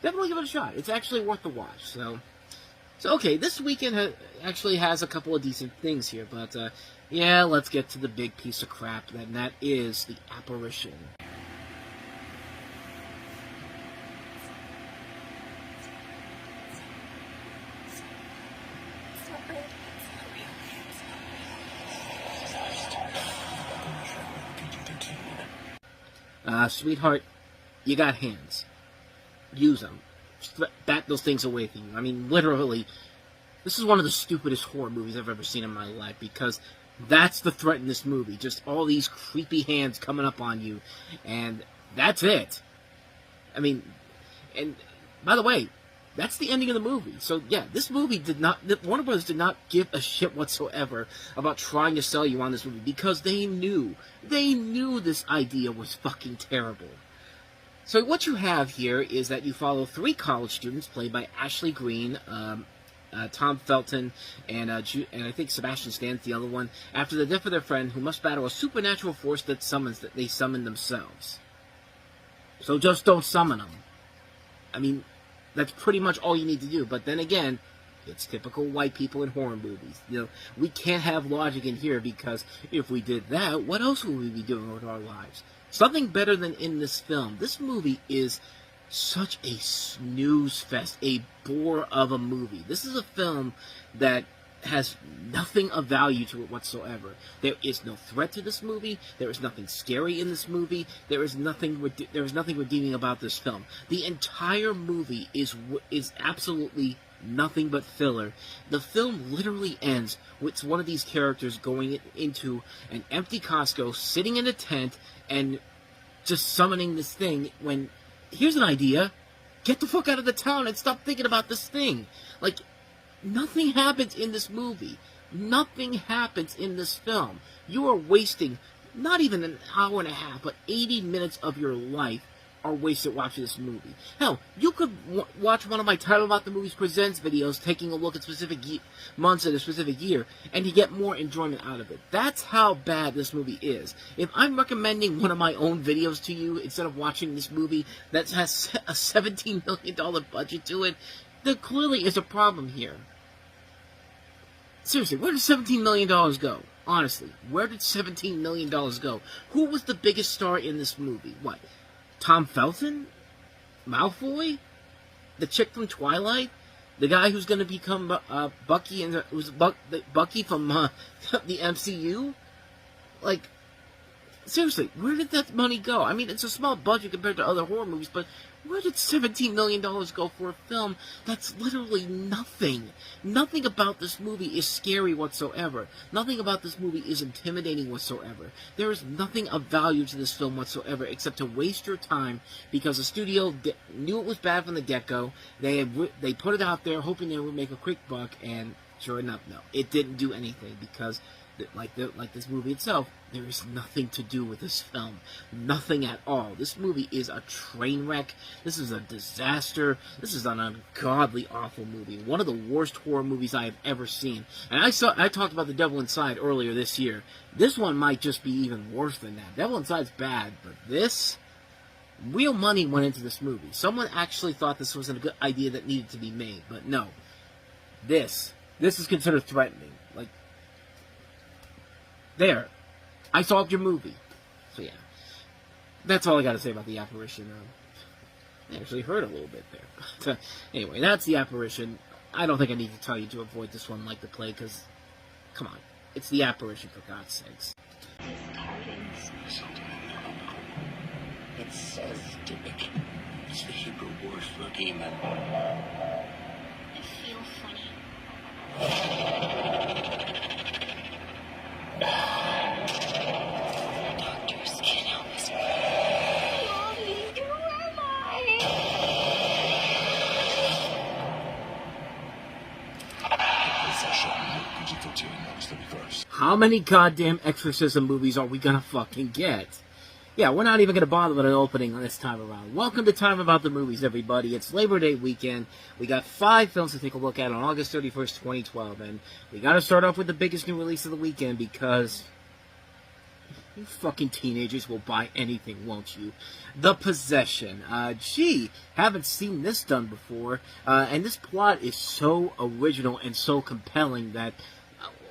definitely give it a shot. It's actually worth the watch. So okay, this weekend actually has a couple of decent things here, but yeah, let's get to the big piece of crap, and that is The Apparition. Sweetheart, you got hands. Use them. Bat those things away from you. I mean, literally, this is one of the stupidest horror movies I've ever seen in my life, because that's the threat in this movie. Just all these creepy hands coming up on you, and that's it. I mean, and by the way, that's the ending of the movie. So yeah, this movie Warner Bros. Did not give a shit whatsoever about trying to sell you on this movie, because they knew this idea was fucking terrible. So what you have here is that you follow 3 college students, played by Ashley Greene, Tom Felton, and I think Sebastian Stan's the other one, after the death of their friend, who must battle a supernatural force that they summon themselves. So just don't summon them. I mean, that's pretty much all you need to do. But then again, it's typical white people in horror movies. We can't have logic in here, because if we did that, what else would we be doing with our lives? Something better than in this film. This movie is such a snooze fest, a bore of a movie. This is a film that has nothing of value to it whatsoever. There is no threat to this movie. There is nothing scary in this movie. There is nothing redeeming about this film. The entire movie is absolutely nothing but filler. The film literally ends with one of these characters going into an empty Costco, sitting in a tent, and just summoning this thing when, here's an idea, get the fuck out of the town and stop thinking about this thing. Like, nothing happens in this movie. Nothing happens in this film. You are wasting not even an hour and a half, but 80 minutes of your life are wasted watching this movie. Hell, you could watch one of my Title About the Movies Presents videos taking a look at specific months in a specific year, and you get more enjoyment out of it. That's how bad this movie is. If I'm recommending one of my own videos to you instead of watching this movie that has a $17 million budget to it, there clearly is a problem here. Seriously, where did $17 million go? Honestly, where did $17 million go? Who was the biggest star in this movie? What? Tom Felton? Malfoy? The chick from Twilight? The guy who's going to become Bucky, and who's Bucky from the MCU? Like, seriously, where did that money go? I mean, it's a small budget compared to other horror movies, but where did $17 million go for a film that's literally nothing? Nothing about this movie is scary whatsoever. Nothing about this movie is intimidating whatsoever. There is nothing of value to this film whatsoever except to waste your time because the studio knew it was bad from the get-go. They put it out there hoping they would make a quick buck, and sure enough, no. It didn't do anything because, like this movie itself, there is nothing to do with this film. Nothing at all. This movie is a train wreck. This is a disaster. This is an ungodly, awful movie. One of the worst horror movies I have ever seen. And I talked about The Devil Inside earlier this year. This one might just be even worse than that. Devil Inside's bad, but this, real money went into this movie. Someone actually thought this was a good idea that needed to be made, but no. This is considered threatening. Like, there. I solved your movie. So yeah. That's all I gotta say about The Apparition. I actually heard a little bit there. But, anyway, that's The Apparition. I don't think I need to tell you to avoid this one like the plague, because, come on. It's The Apparition, for God's sakes. It's so stupid. It's the super worst looking, man. I feel funny. Doctors can't help us. Mommy, where am I? How many goddamn exorcism movies are we gonna fucking get? Yeah, we're not even going to bother with an opening this time around. Welcome to Time About the Movies, everybody. It's Labor Day weekend. We got 5 films to take a look at on August 31st, 2012. And we got to start off with the biggest new release of the weekend because you fucking teenagers will buy anything, won't you? The Possession. Gee, haven't seen this done before. And this plot is so original and so compelling that...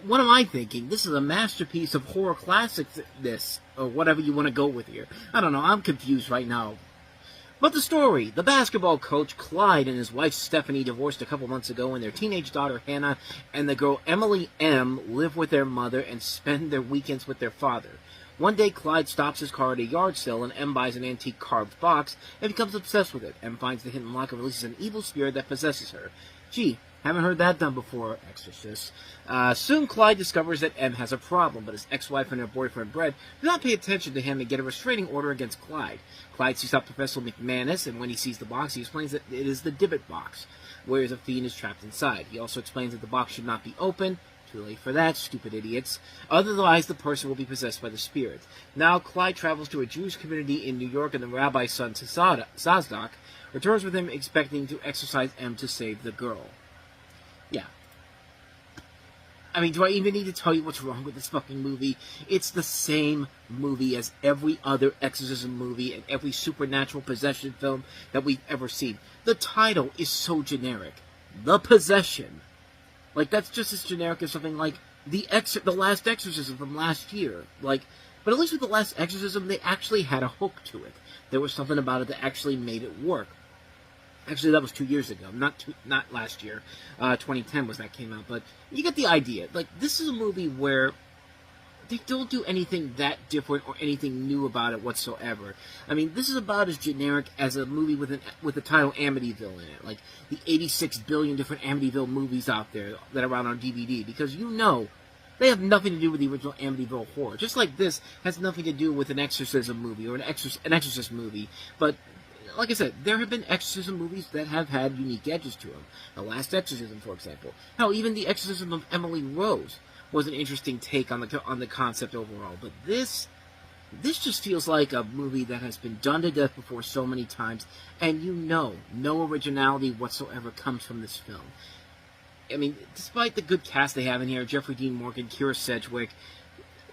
what am I thinking? This is a masterpiece of horror classics, this, or whatever you want to go with here. I don't know, I'm confused right now. But the story, the basketball coach Clyde and his wife Stephanie divorced a couple months ago, and their teenage daughter Hannah and the girl Emily M live with their mother and spend their weekends with their father. One day, Clyde stops his car at a yard sale, and M buys an antique carved box and becomes obsessed with it. M finds the hidden lock and releases an evil spirit that possesses her. Gee, haven't heard that done before, Exorcist. Soon, Clyde discovers that M has a problem, but his ex-wife and her boyfriend, Brett, do not pay attention to him and get a restraining order against Clyde. Clyde sees out Professor McManus, and when he sees the box, he explains that it is the Divot box, whereas a fiend is trapped inside. He also explains that the box should not be opened. Too late for that, stupid idiots. Otherwise, the person will be possessed by the spirit. Now, Clyde travels to a Jewish community in New York, and the rabbi's son, Sazdak, returns with him, expecting to exorcise M to save the girl. Yeah. I mean, do I even need to tell you what's wrong with this fucking movie? It's the same movie as every other exorcism movie and every supernatural possession film that we've ever seen. The title is so generic. The Possession. Like, that's just as generic as something like The Last Exorcism from last year. Like, but at least with The Last Exorcism, they actually had a hook to it. There was something about it that actually made it work. Actually, that was 2 years ago, not last year. 2010 was that came out, but you get the idea. Like, this is a movie where they don't do anything that different or anything new about it whatsoever. I mean, this is about as generic as a movie with the title Amityville in it. Like, the 86 billion different Amityville movies out there that are out on DVD, because you know they have nothing to do with the original Amityville horror. Just like this has nothing to do with an exorcism movie or an exorcist movie, but like I said, there have been exorcism movies that have had unique edges to them. The Last Exorcism, for example. Hell, even The Exorcism of Emily Rose was an interesting take on the concept overall. But this just feels like a movie that has been done to death before so many times, and you know, no originality whatsoever comes from this film. I mean, despite the good cast they have in here, Jeffrey Dean Morgan, Keira Sedgwick,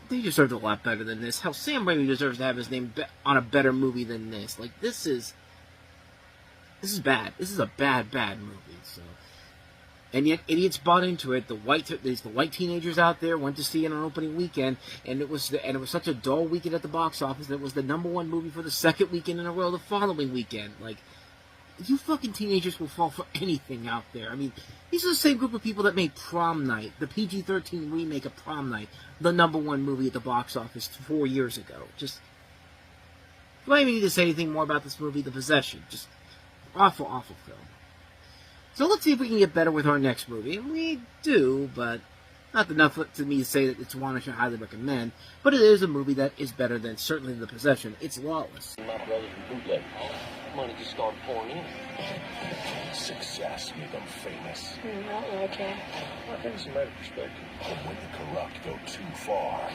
they deserved a lot better than this. Hell, Sam Raimi deserves to have his name on a better movie than this. Like, this is bad. This is a bad movie. So, and yet idiots bought into it. There's the white teenagers out there went to see it on opening weekend, and it was such a dull weekend at the box office that it was the #1 movie for the second weekend in a row the following weekend. Like, you fucking teenagers will fall for anything out there. I mean, these are the same group of people that made Prom Night, the PG-13 remake of Prom Night, the #1 movie at the box office 4 years ago. Just, do I even need to say anything more about this movie? The Possession, just awful, awful film. So let's see if we can get better with our next movie. And we do, but not enough to me to say that it's one I should highly recommend. But it is a movie that is better than certainly The Possession. It's Lawless. My brother's bootleg. Money just started pouring in. Success made them famous. Not okay. I think it's a matter of perspective. But when the corrupt go too far,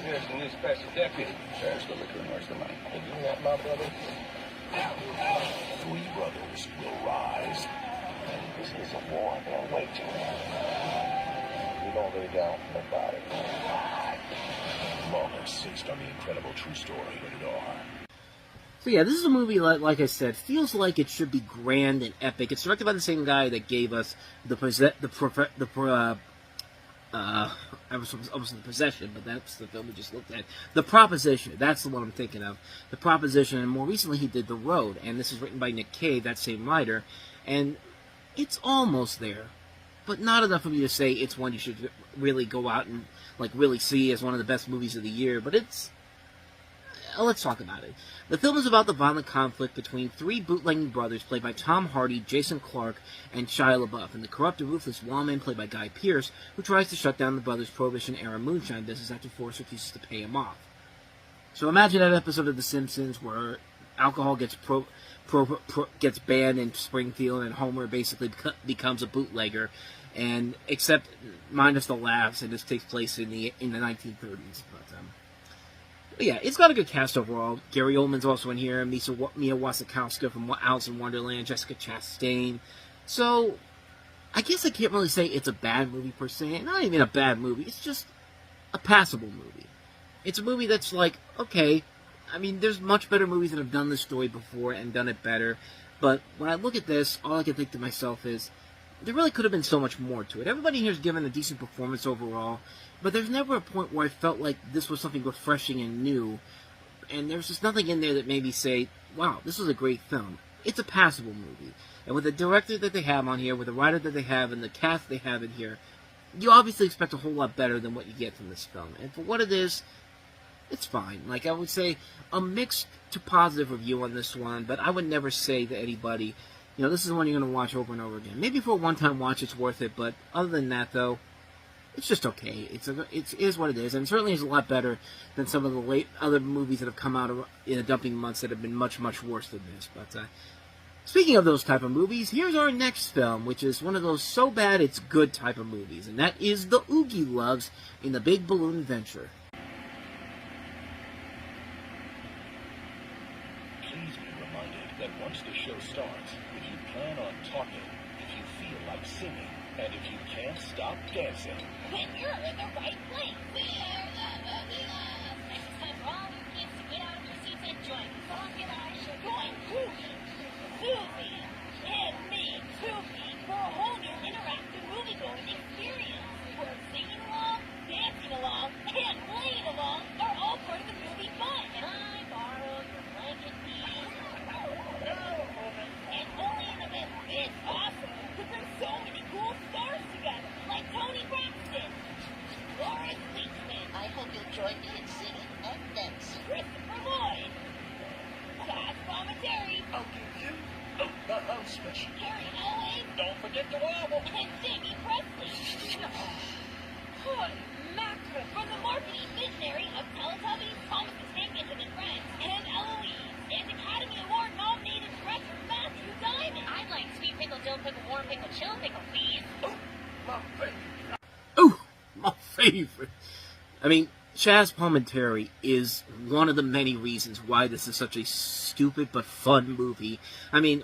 Here's the new special deputy. There's the liquor and where's the money? Did you want my brother? three brothers will rise. This is a war they're waging. We don't lay down for nobody. Lawless, based on the incredible true story, rated R. So yeah, this is a movie, like I said, feels like it should be grand and epic. It's directed by the same guy that gave us I was The Possession, but that's the film we just looked at. The Proposition, that's the one I'm thinking of. The Proposition, and more recently he did The Road, and this is written by Nick Cave, that same writer, and it's almost there, but not enough for me to say it's one you should really go out and really see as one of the best movies of the year, but it's... Let's talk about it. The film is about the violent conflict between three bootlegging brothers played by Tom Hardy, Jason Clarke, and Shia LaBeouf, and the corrupt and ruthless lawman played by Guy Pearce, who tries to shut down the brothers' Prohibition-era moonshine business after Forrest refuses to pay him off. So imagine that episode of The Simpsons where alcohol gets gets banned in Springfield, and Homer basically becomes a bootlegger, and except minus the laughs, and this takes place in the 1930s. But yeah, it's got a good cast overall. Gary Oldman's also in here. Mia Wasikowska from Alice in Wonderland. Jessica Chastain. So, I guess I can't really say it's a bad movie per se. Not even a bad movie. It's just a passable movie. It's a movie that's like, okay, I mean, there's much better movies that have done this story before and done it better. But when I look at this, all I can think to myself is, there really could have been so much more to it. Everybody here has given a decent performance overall, but there's never a point where I felt like this was something refreshing and new, and there's just nothing in there that made me say, wow, this was a great film. It's a passable movie. And with the director that they have on here, with the writer that they have, and the cast they have in here, you obviously expect a whole lot better than what you get from this film. And for what it is, it's fine. Like, I would say a mixed to positive review on this one, but I would never say to anybody, you know, this is one you're going to watch over and over again. Maybe for a one-time watch, it's worth it, but other than that, though, it's just okay. It is what it is, and it certainly is a lot better than some of the other movies that have come out in the dumping months that have been much, much worse than this. But speaking of those type of movies, here's our next film, which is one of those so bad it's good type of movies, and that is The Oogie Loves in The Big Balloon Adventure. Please be reminded that once the show starts, if you plan on talking, if you feel like singing, and if you can't stop dancing, then you're in the right place. We are the Oogie Loves. This is time for all you kids to get out of your seats and join Frank and Rysher, join Susie, and me, Sophie, for a whole new interactive movie-going experience, where singing along, dancing along, and playing along are all part of the movie fun. I borrowed your blanket, please. And only in the join me in singing and dancing. Christopher Lloyd. Josh Palminteri. I'll give you the house special. Carrie Elway. Don't forget the wobble. And Jamie Presley. Holy mackerel. From the marketing visionary of Teletubbies, Thomas the Tank Engine and Friends, and Eloise, and Academy Award nominated director Matthew Diamond. I'd like sweet pickle, dill pickle, warm pickle, chill pickle, please. My favorite. Ooh, my favorite. I mean, Chaz Palminteri is one of the many reasons why this is such a stupid but fun movie. I mean,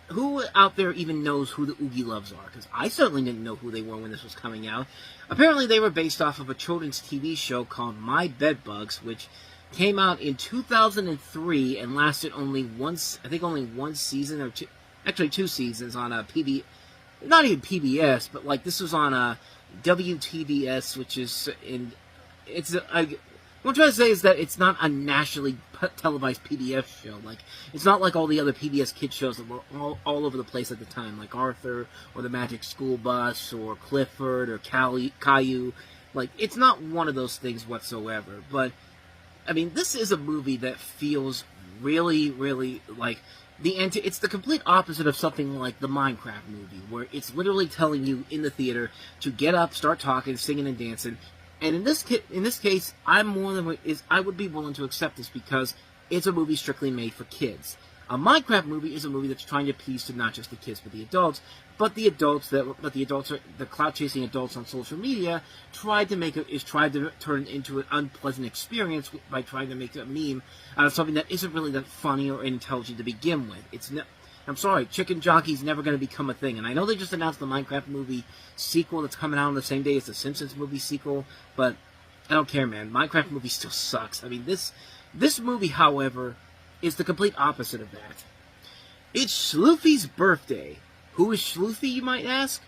who out there even knows who the Oogie Loves are? Because I certainly didn't know who they were when this was coming out. Apparently they were based off of a children's TV show called My Bedbugs, which came out in 2003 and lasted only one season, or actually 2 seasons on a not even PBS, but like this was on a WTBS, which is what I'm trying to say is that it's not a nationally televised PBS show. Like, it's not like all the other PBS kids shows that were all over the place at the time, like Arthur, or The Magic School Bus, or Clifford, or Caillou. Like, it's not one of those things whatsoever. But, I mean, this is a movie that feels really, really like it's the complete opposite of something like the Minecraft movie, where it's literally telling you in the theater to get up, start talking, singing, and dancing. And in this case, I would be willing to accept this because it's a movie strictly made for kids. A Minecraft movie is a movie that's trying to appease to not just the kids but the adults. But the clout chasing adults on social media tried to turn it into an unpleasant experience by trying to make a meme out of something that isn't really that funny or intelligent to begin with. I'm sorry, Chicken Jockey's never going to become a thing. And I know they just announced the Minecraft movie sequel that's coming out on the same day as the Simpsons movie sequel, but I don't care, man. Minecraft movie still sucks. I mean, this movie, however, is the complete opposite of that. It's Schloofy's birthday. Who is Schloofy, you might ask?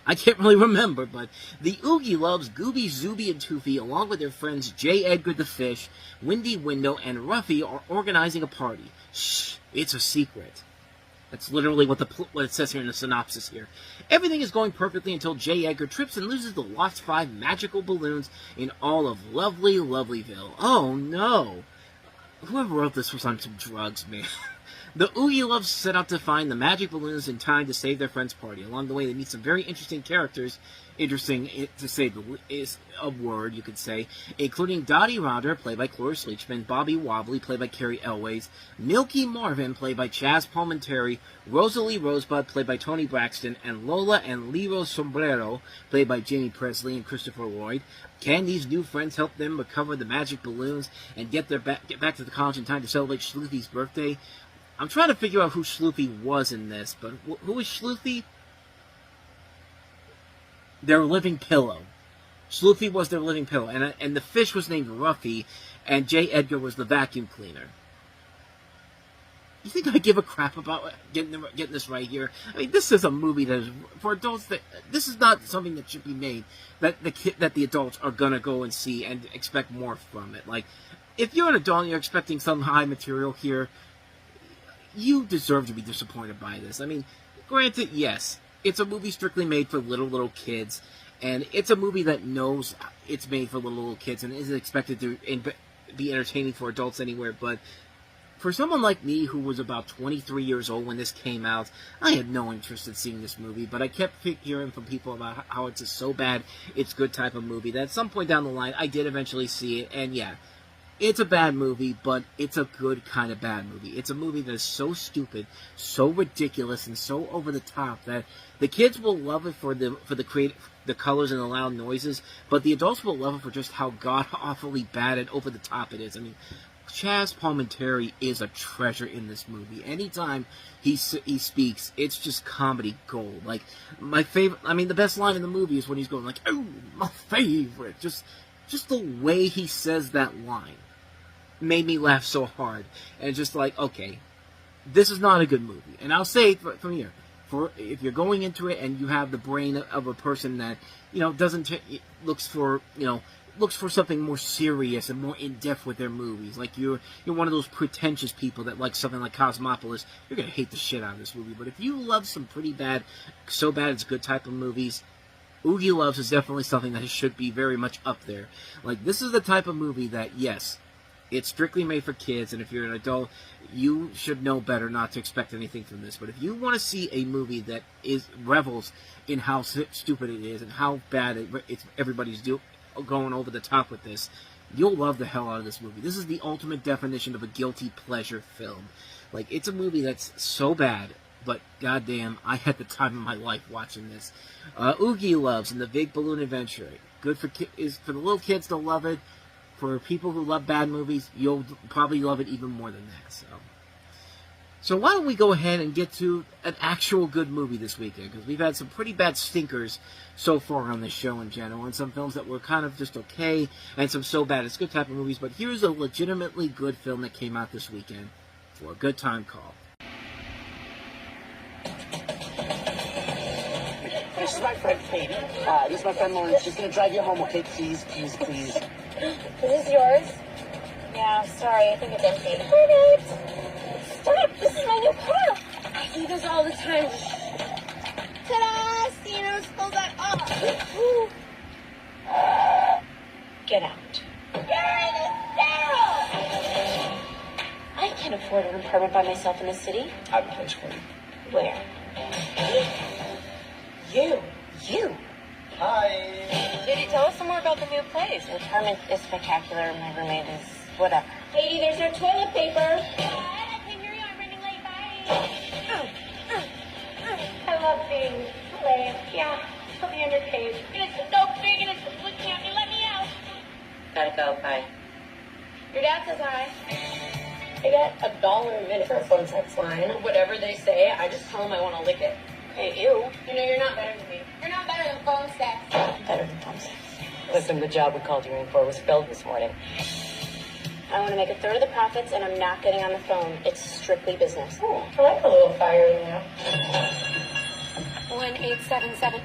I can't really remember, but the Oogie Loves, Gooby, Zooby, and Toofy, along with their friends J. Edgar the Fish, Windy Window, and Ruffy, are organizing a party. Shh, it's a secret. That's literally what it says here in the synopsis here. Everything is going perfectly until J. Edgar trips and loses the lost 5 magical balloons in all of lovely Lovelyville. Oh no! Whoever wrote this was on some drugs, man. The Oogie Loves set out to find the magic balloons in time to save their friend's party. Along the way, they meet some very interesting characters, interesting to say is a word, you could say, including Dottie Ronder, played by Cloris Leachman, Bobby Wobbly, played by Carrie Elways, Milky Marvin, played by Chaz Palminteri, Rosalie Rosebud, played by Tony Braxton, and Lola and Lero Sombrero, played by Jamie Presley and Christopher Lloyd. Can these new friends help them recover the magic balloons and get back to the college in time to celebrate Schloofy's birthday? I'm trying to figure out who Schloofy was in this, but who is Schloofy? Their living pillow. Schloofy was their living pillow, and the fish was named Ruffy, and J. Edgar was the vacuum cleaner. You think I give a crap about getting this right here? I mean, this is a movie that is for adults. This is not something that should be made that the adults are gonna go and see and expect more from it. Like, if you're an adult and you're expecting some high material here, you deserve to be disappointed by this. I mean, granted, yes, it's a movie strictly made for little kids, and it's a movie that knows it's made for little kids and isn't expected to be entertaining for adults anywhere, but for someone like me who was about 23 years old when this came out, I had no interest in seeing this movie, but I kept hearing from people about how it's a so bad, it's good type of movie that at some point down the line, I did eventually see it, and yeah, it's a bad movie, but it's a good kind of bad movie. It's a movie that is so stupid, so ridiculous, and so over the top that the kids will love it for the colors and the loud noises, but the adults will love it for just how god-awfully bad and over the top it is. I mean, Chaz Palminteri is a treasure in this movie. Anytime he speaks, it's just comedy gold. Like, my favorite, I mean, the best line in the movie is when he's going like, "Oh, my favorite." Just the way he says that line made me laugh so hard. And just like, okay, this is not a good movie. And I'll say it from here. If you're going into it and you have the brain of a person that, looks for something more serious and more in-depth with their movies. Like, you're one of those pretentious people that like something like Cosmopolis, you're going to hate the shit out of this movie. But if you love some pretty bad, so bad it's good type of movies, Oogie Loves is definitely something that should be very much up there. Like, this is the type of movie that, yes, it's strictly made for kids, and if you're an adult, you should know better not to expect anything from this. But if you want to see a movie that revels in how stupid it is and how bad everybody's going over the top with this, you'll love the hell out of this movie. This is the ultimate definition of a guilty pleasure film. Like, it's a movie that's so bad, but goddamn, I had the time of my life watching this. Oogie Loves and the Big Balloon Adventure. Good for the little kids to love it. For people who love bad movies, you'll probably love it even more than that. So why don't we go ahead and get to an actual good movie this weekend? Because we've had some pretty bad stinkers so far on this show in general, and some films that were kind of just okay, and some so bad it's good type of movies. But here's a legitimately good film that came out this weekend for a good time call. This is my friend Katie. This is my friend Lauren. She's gonna drive you home, okay? Please, please, please. Is this yours? Yeah, sorry, I think it's empty. Perfect! Stop! This is my new car! I see this all the time. Ta-da! Cena spilled that off! Get out. You're in a barrel! I can't afford an apartment by myself in the city. I have a place for you. Where? You. Hi. Did he tell us some more about the new place? The apartment is spectacular. My roommate is whatever. Katie, there's no toilet paper. I can hear you. I'm running late. Bye. I love being late. Yeah, I'll be underpaid. It's so big and it's looking at me. Let me out. Gotta go. Bye. Your dad says hi. I get $1 a minute for a phone sex line. Whatever they say, I just tell them I want to lick it. Hey, you. You know, you're not better than me. You're not better than phone sex. I'm better than phone sex. Listen, the job we called you in for was filled this morning. I want to make 1/3 of the profits, and I'm not getting on the phone. It's strictly business. Oh, I like a little fire in there. 1877.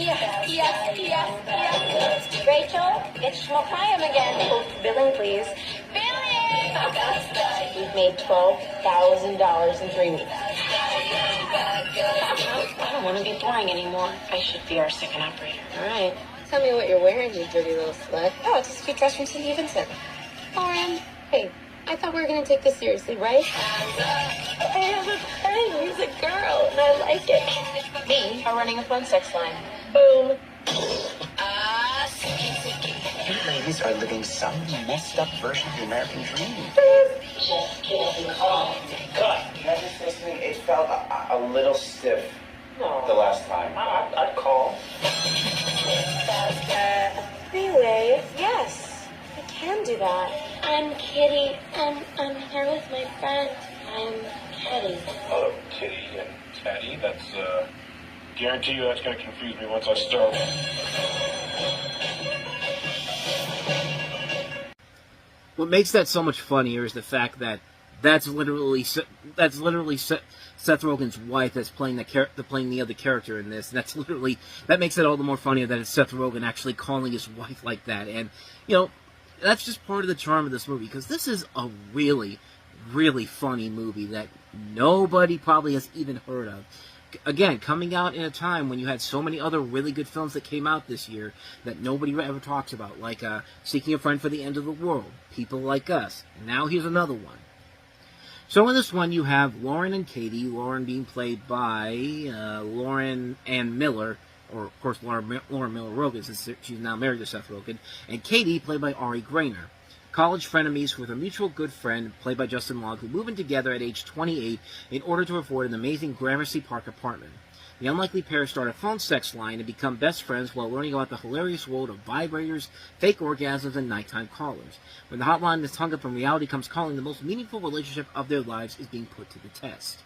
Yes. Rachel, it's Schmokayam again. Oh, billing, please. Billy! We've made $12,000 in 3 weeks. I don't want to be boring anymore. I should be our second operator. All right. Tell me what you're wearing, you dirty little slut. Oh, it's a sweet dress from St. Vincent. Lauren, hey, I thought we were going to take this seriously, right? I have a friend who's a girl, and I like it. Me are running a phone sex line. Boom. You ladies are living some messed up version of the American dream. Cut. Can I just say something? It felt a little stiff the last time. I'd call. Freeway, yes, I can do that. I'm Kitty, and I'm here with my friend. I'm Kitty. Oh, Kitty and Teddy? That's, guarantee you that's going to confuse me once I start. What makes that so much funnier is the fact that that's literally Seth Rogen's wife that's playing the other character in this. And that makes it all the more funnier that it's Seth Rogen actually calling his wife like that. And that's just part of the charm of this movie, because this is a really, really funny movie that nobody probably has even heard of. Again, coming out in a time when you had so many other really good films that came out this year that nobody ever talks about, like Seeking a Friend for the End of the World, People Like Us. Now here's another one. So in this one you have Lauren and Katie, Lauren being played by Lauren Ann Miller, or of course Lauren Miller-Rogen, since she's now married to Seth Rogen, and Katie played by Ari Grainer. College frenemies with a mutual good friend, played by Justin Long, who move in together at age 28 in order to afford an amazing Gramercy Park apartment. The unlikely pair start a phone sex line and become best friends while learning about the hilarious world of vibrators, fake orgasms, and nighttime callers. When the hotline is hung up and reality comes calling, the most meaningful relationship of their lives is being put to the test.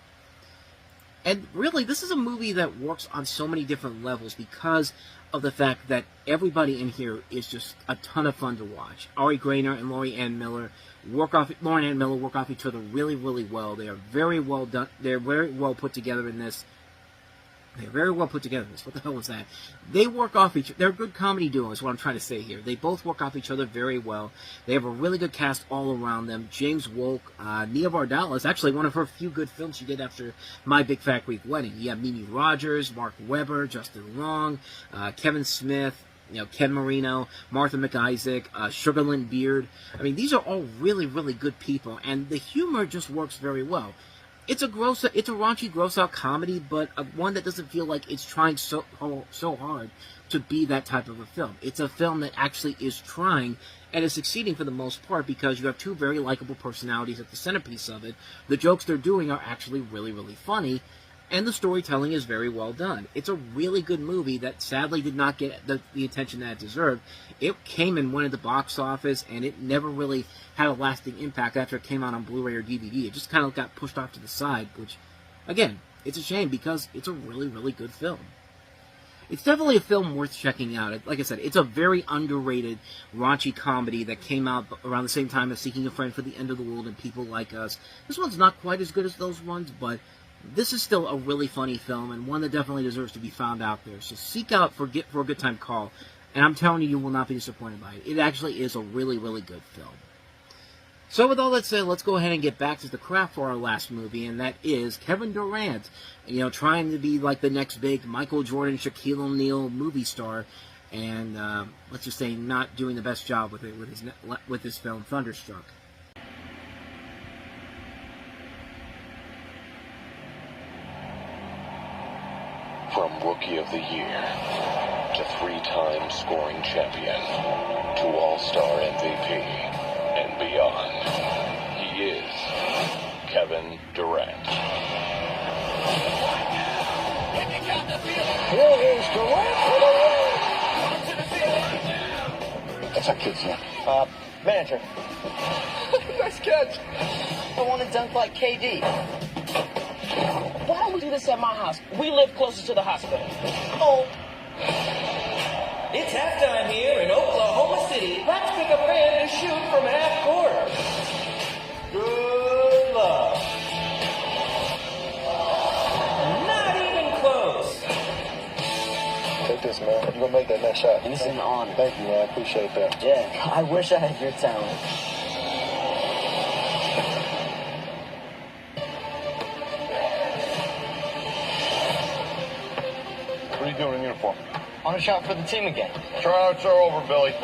And really, this is a movie that works on so many different levels because of the fact that everybody in here is just a ton of fun to watch. Ari Grainer and Lauren Ann Miller work off each other really, really well. They are very well done. They're very well put together in this. They're very well put together. What the hell was that? They work off each other. They're a good comedy duo is what I'm trying to say here. They both work off each other very well. They have a really good cast all around them. James Wolk, Nia Bardella is actually one of her few good films she did after My Big Fat Greek Wedding. You have Mimi Rogers, Mark Webber, Justin Long, Kevin Smith, Ken Marino, Martha McIsaac, Sugarland Beard. I mean, these are all really, really good people, and the humor just works very well. It's a raunchy, gross-out comedy, but one that doesn't feel like it's trying so hard to be that type of a film. It's a film that actually is trying and is succeeding for the most part because you have two very likable personalities at the centerpiece of it. The jokes they're doing are actually really, really funny, and the storytelling is very well done. It's a really good movie that sadly did not get the attention that it deserved. It came and went at the box office, and it never really had a lasting impact after it came out on Blu-ray or DVD. It just kind of got pushed off to the side, which, again, it's a shame because it's a really, really good film. It's definitely a film worth checking out. Like I said, it's a very underrated, raunchy comedy that came out around the same time as Seeking a Friend for the End of the World and People Like Us. This one's not quite as good as those ones, but this is still a really funny film and one that definitely deserves to be found out there. So seek out for a Good Time Call, and I'm telling you, you will not be disappointed by it. It actually is a really, really good film. So with all that said, let's go ahead and get back to the craft for our last movie, and that is Kevin Durant, trying to be like the next big Michael Jordan, Shaquille O'Neal movie star, and let's just say not doing the best job with it with his film Thunderstruck. From Rookie of the Year to 3-time scoring champion to All-Star MVP and beyond, he is Kevin Durant. Here is Durant for the win! What's that kid's name? Manager. Nice catch. I want to dunk like KD. Why don't we do this at my house? We live closer to the hospital. Oh. It's halftime here in Oklahoma City. Let's pick a fan to shoot from half court. Good luck. Not even close. Take this, man. You're going to make that next shot. It's an honor. Thank you, man. I appreciate that. Yeah, I wish I had your talent. What are you doing in uniform? On a shot for the team again. Tryouts are over, Billy.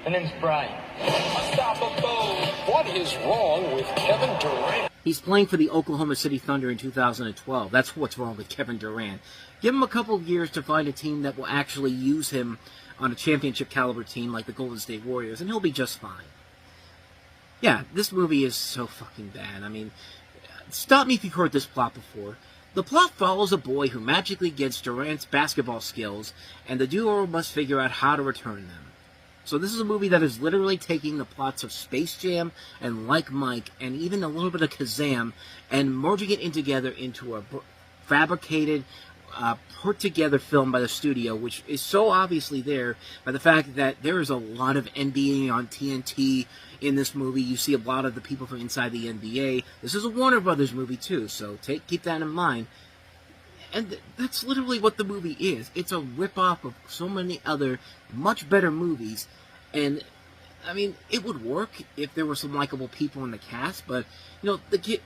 My name's Brian. Unstoppable. What is wrong with Kevin Durant? He's playing for the Oklahoma City Thunder in 2012. That's what's wrong with Kevin Durant. Give him a couple of years to find a team that will actually use him on a championship caliber team like the Golden State Warriors, and he'll be just fine. Yeah, this movie is so fucking bad. I mean, stop me if you've heard this plot before. The plot follows a boy who magically gets Durant's basketball skills, and the duo must figure out how to return them. So this is a movie that is literally taking the plots of Space Jam and Like Mike and even a little bit of Kazam and merging it together into a fabricated, put-together film by the studio, which is so obviously there by the fact that there is a lot of NBA on TNT in this movie. You see a lot of the people from inside the NBA. This is a Warner Brothers movie, too, so keep that in mind. And that's literally what the movie is. It's a rip-off of so many other much better movies. And, I mean, it would work if there were some likable people in the cast, but, the kid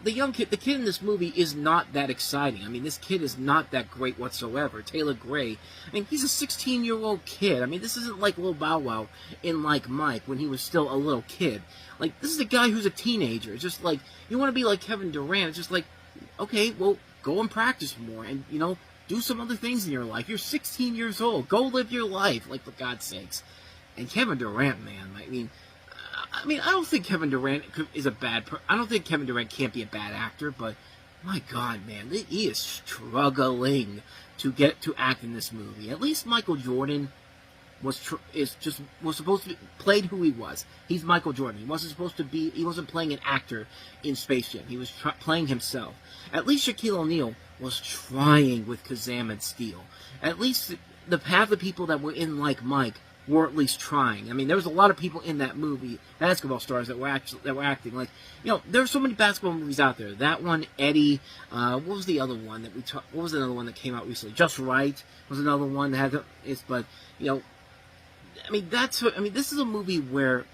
in this movie is not that exciting. I mean, this kid is not that great whatsoever. Taylor Gray, I mean, he's a 16-year-old kid. I mean, this isn't like Lil Bow Wow in Like Mike when he was still a little kid. Like, this is a guy who's a teenager. It's just like, you want to be like Kevin Durant. It's just like, okay, well, go and practice more and, do some other things in your life. You're 16 years old. Go live your life, like, for God's sakes. And Kevin Durant, man, I don't think Kevin Durant is a bad I don't think Kevin Durant can't be a bad actor, but my God, man, he is struggling to get to act in this movie. At least Michael Jordan was supposed to played who he was. He's Michael Jordan. He wasn't playing an actor in Space Jam. He was playing himself. At least Shaquille O'Neal was trying with Kazam and Steel. At least the half the people that were in Like Mike were at least trying. I mean, there was a lot of people in that movie, basketball stars, that were acting. Like, you know, there's so many basketball movies out there. That one, Eddie. What was the other one that what was another one that came out recently? Just Right was another one that had. But you know, I mean, this is a movie where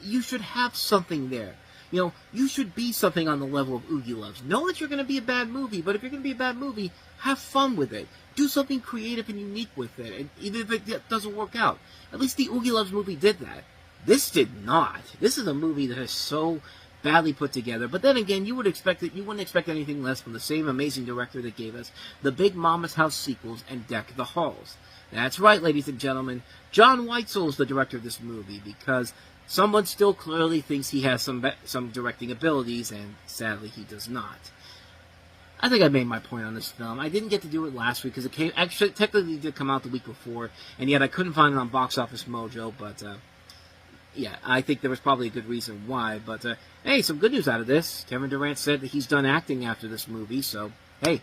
you should have something there. You know, you should be something on the level of Oogie Loves. Know that you're going to be a bad movie, but if you're going to be a bad movie, have fun with it. Do something creative and unique with it, and even if it doesn't work out. At least the Oogie Loves movie did that. This did not. This is a movie that is so badly put together, but then again, you wouldn't expect anything less from the same amazing director that gave us the Big Mama's House sequels and Deck the Halls. That's right, ladies and gentlemen. John Weitzel is the director of this movie, because someone still clearly thinks he has some directing abilities, and sadly he does not. I think I made my point on this film. I didn't get to do it last week because it actually technically did come out the week before, and yet I couldn't find it on Box Office Mojo. But yeah, I think there was probably a good reason why. But hey, some good news out of this. Kevin Durant said that he's done acting after this movie, so hey,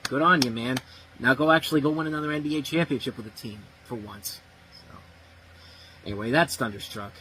good on you, man. Now go win another NBA championship with a team for once. So anyway, that's Thunderstruck.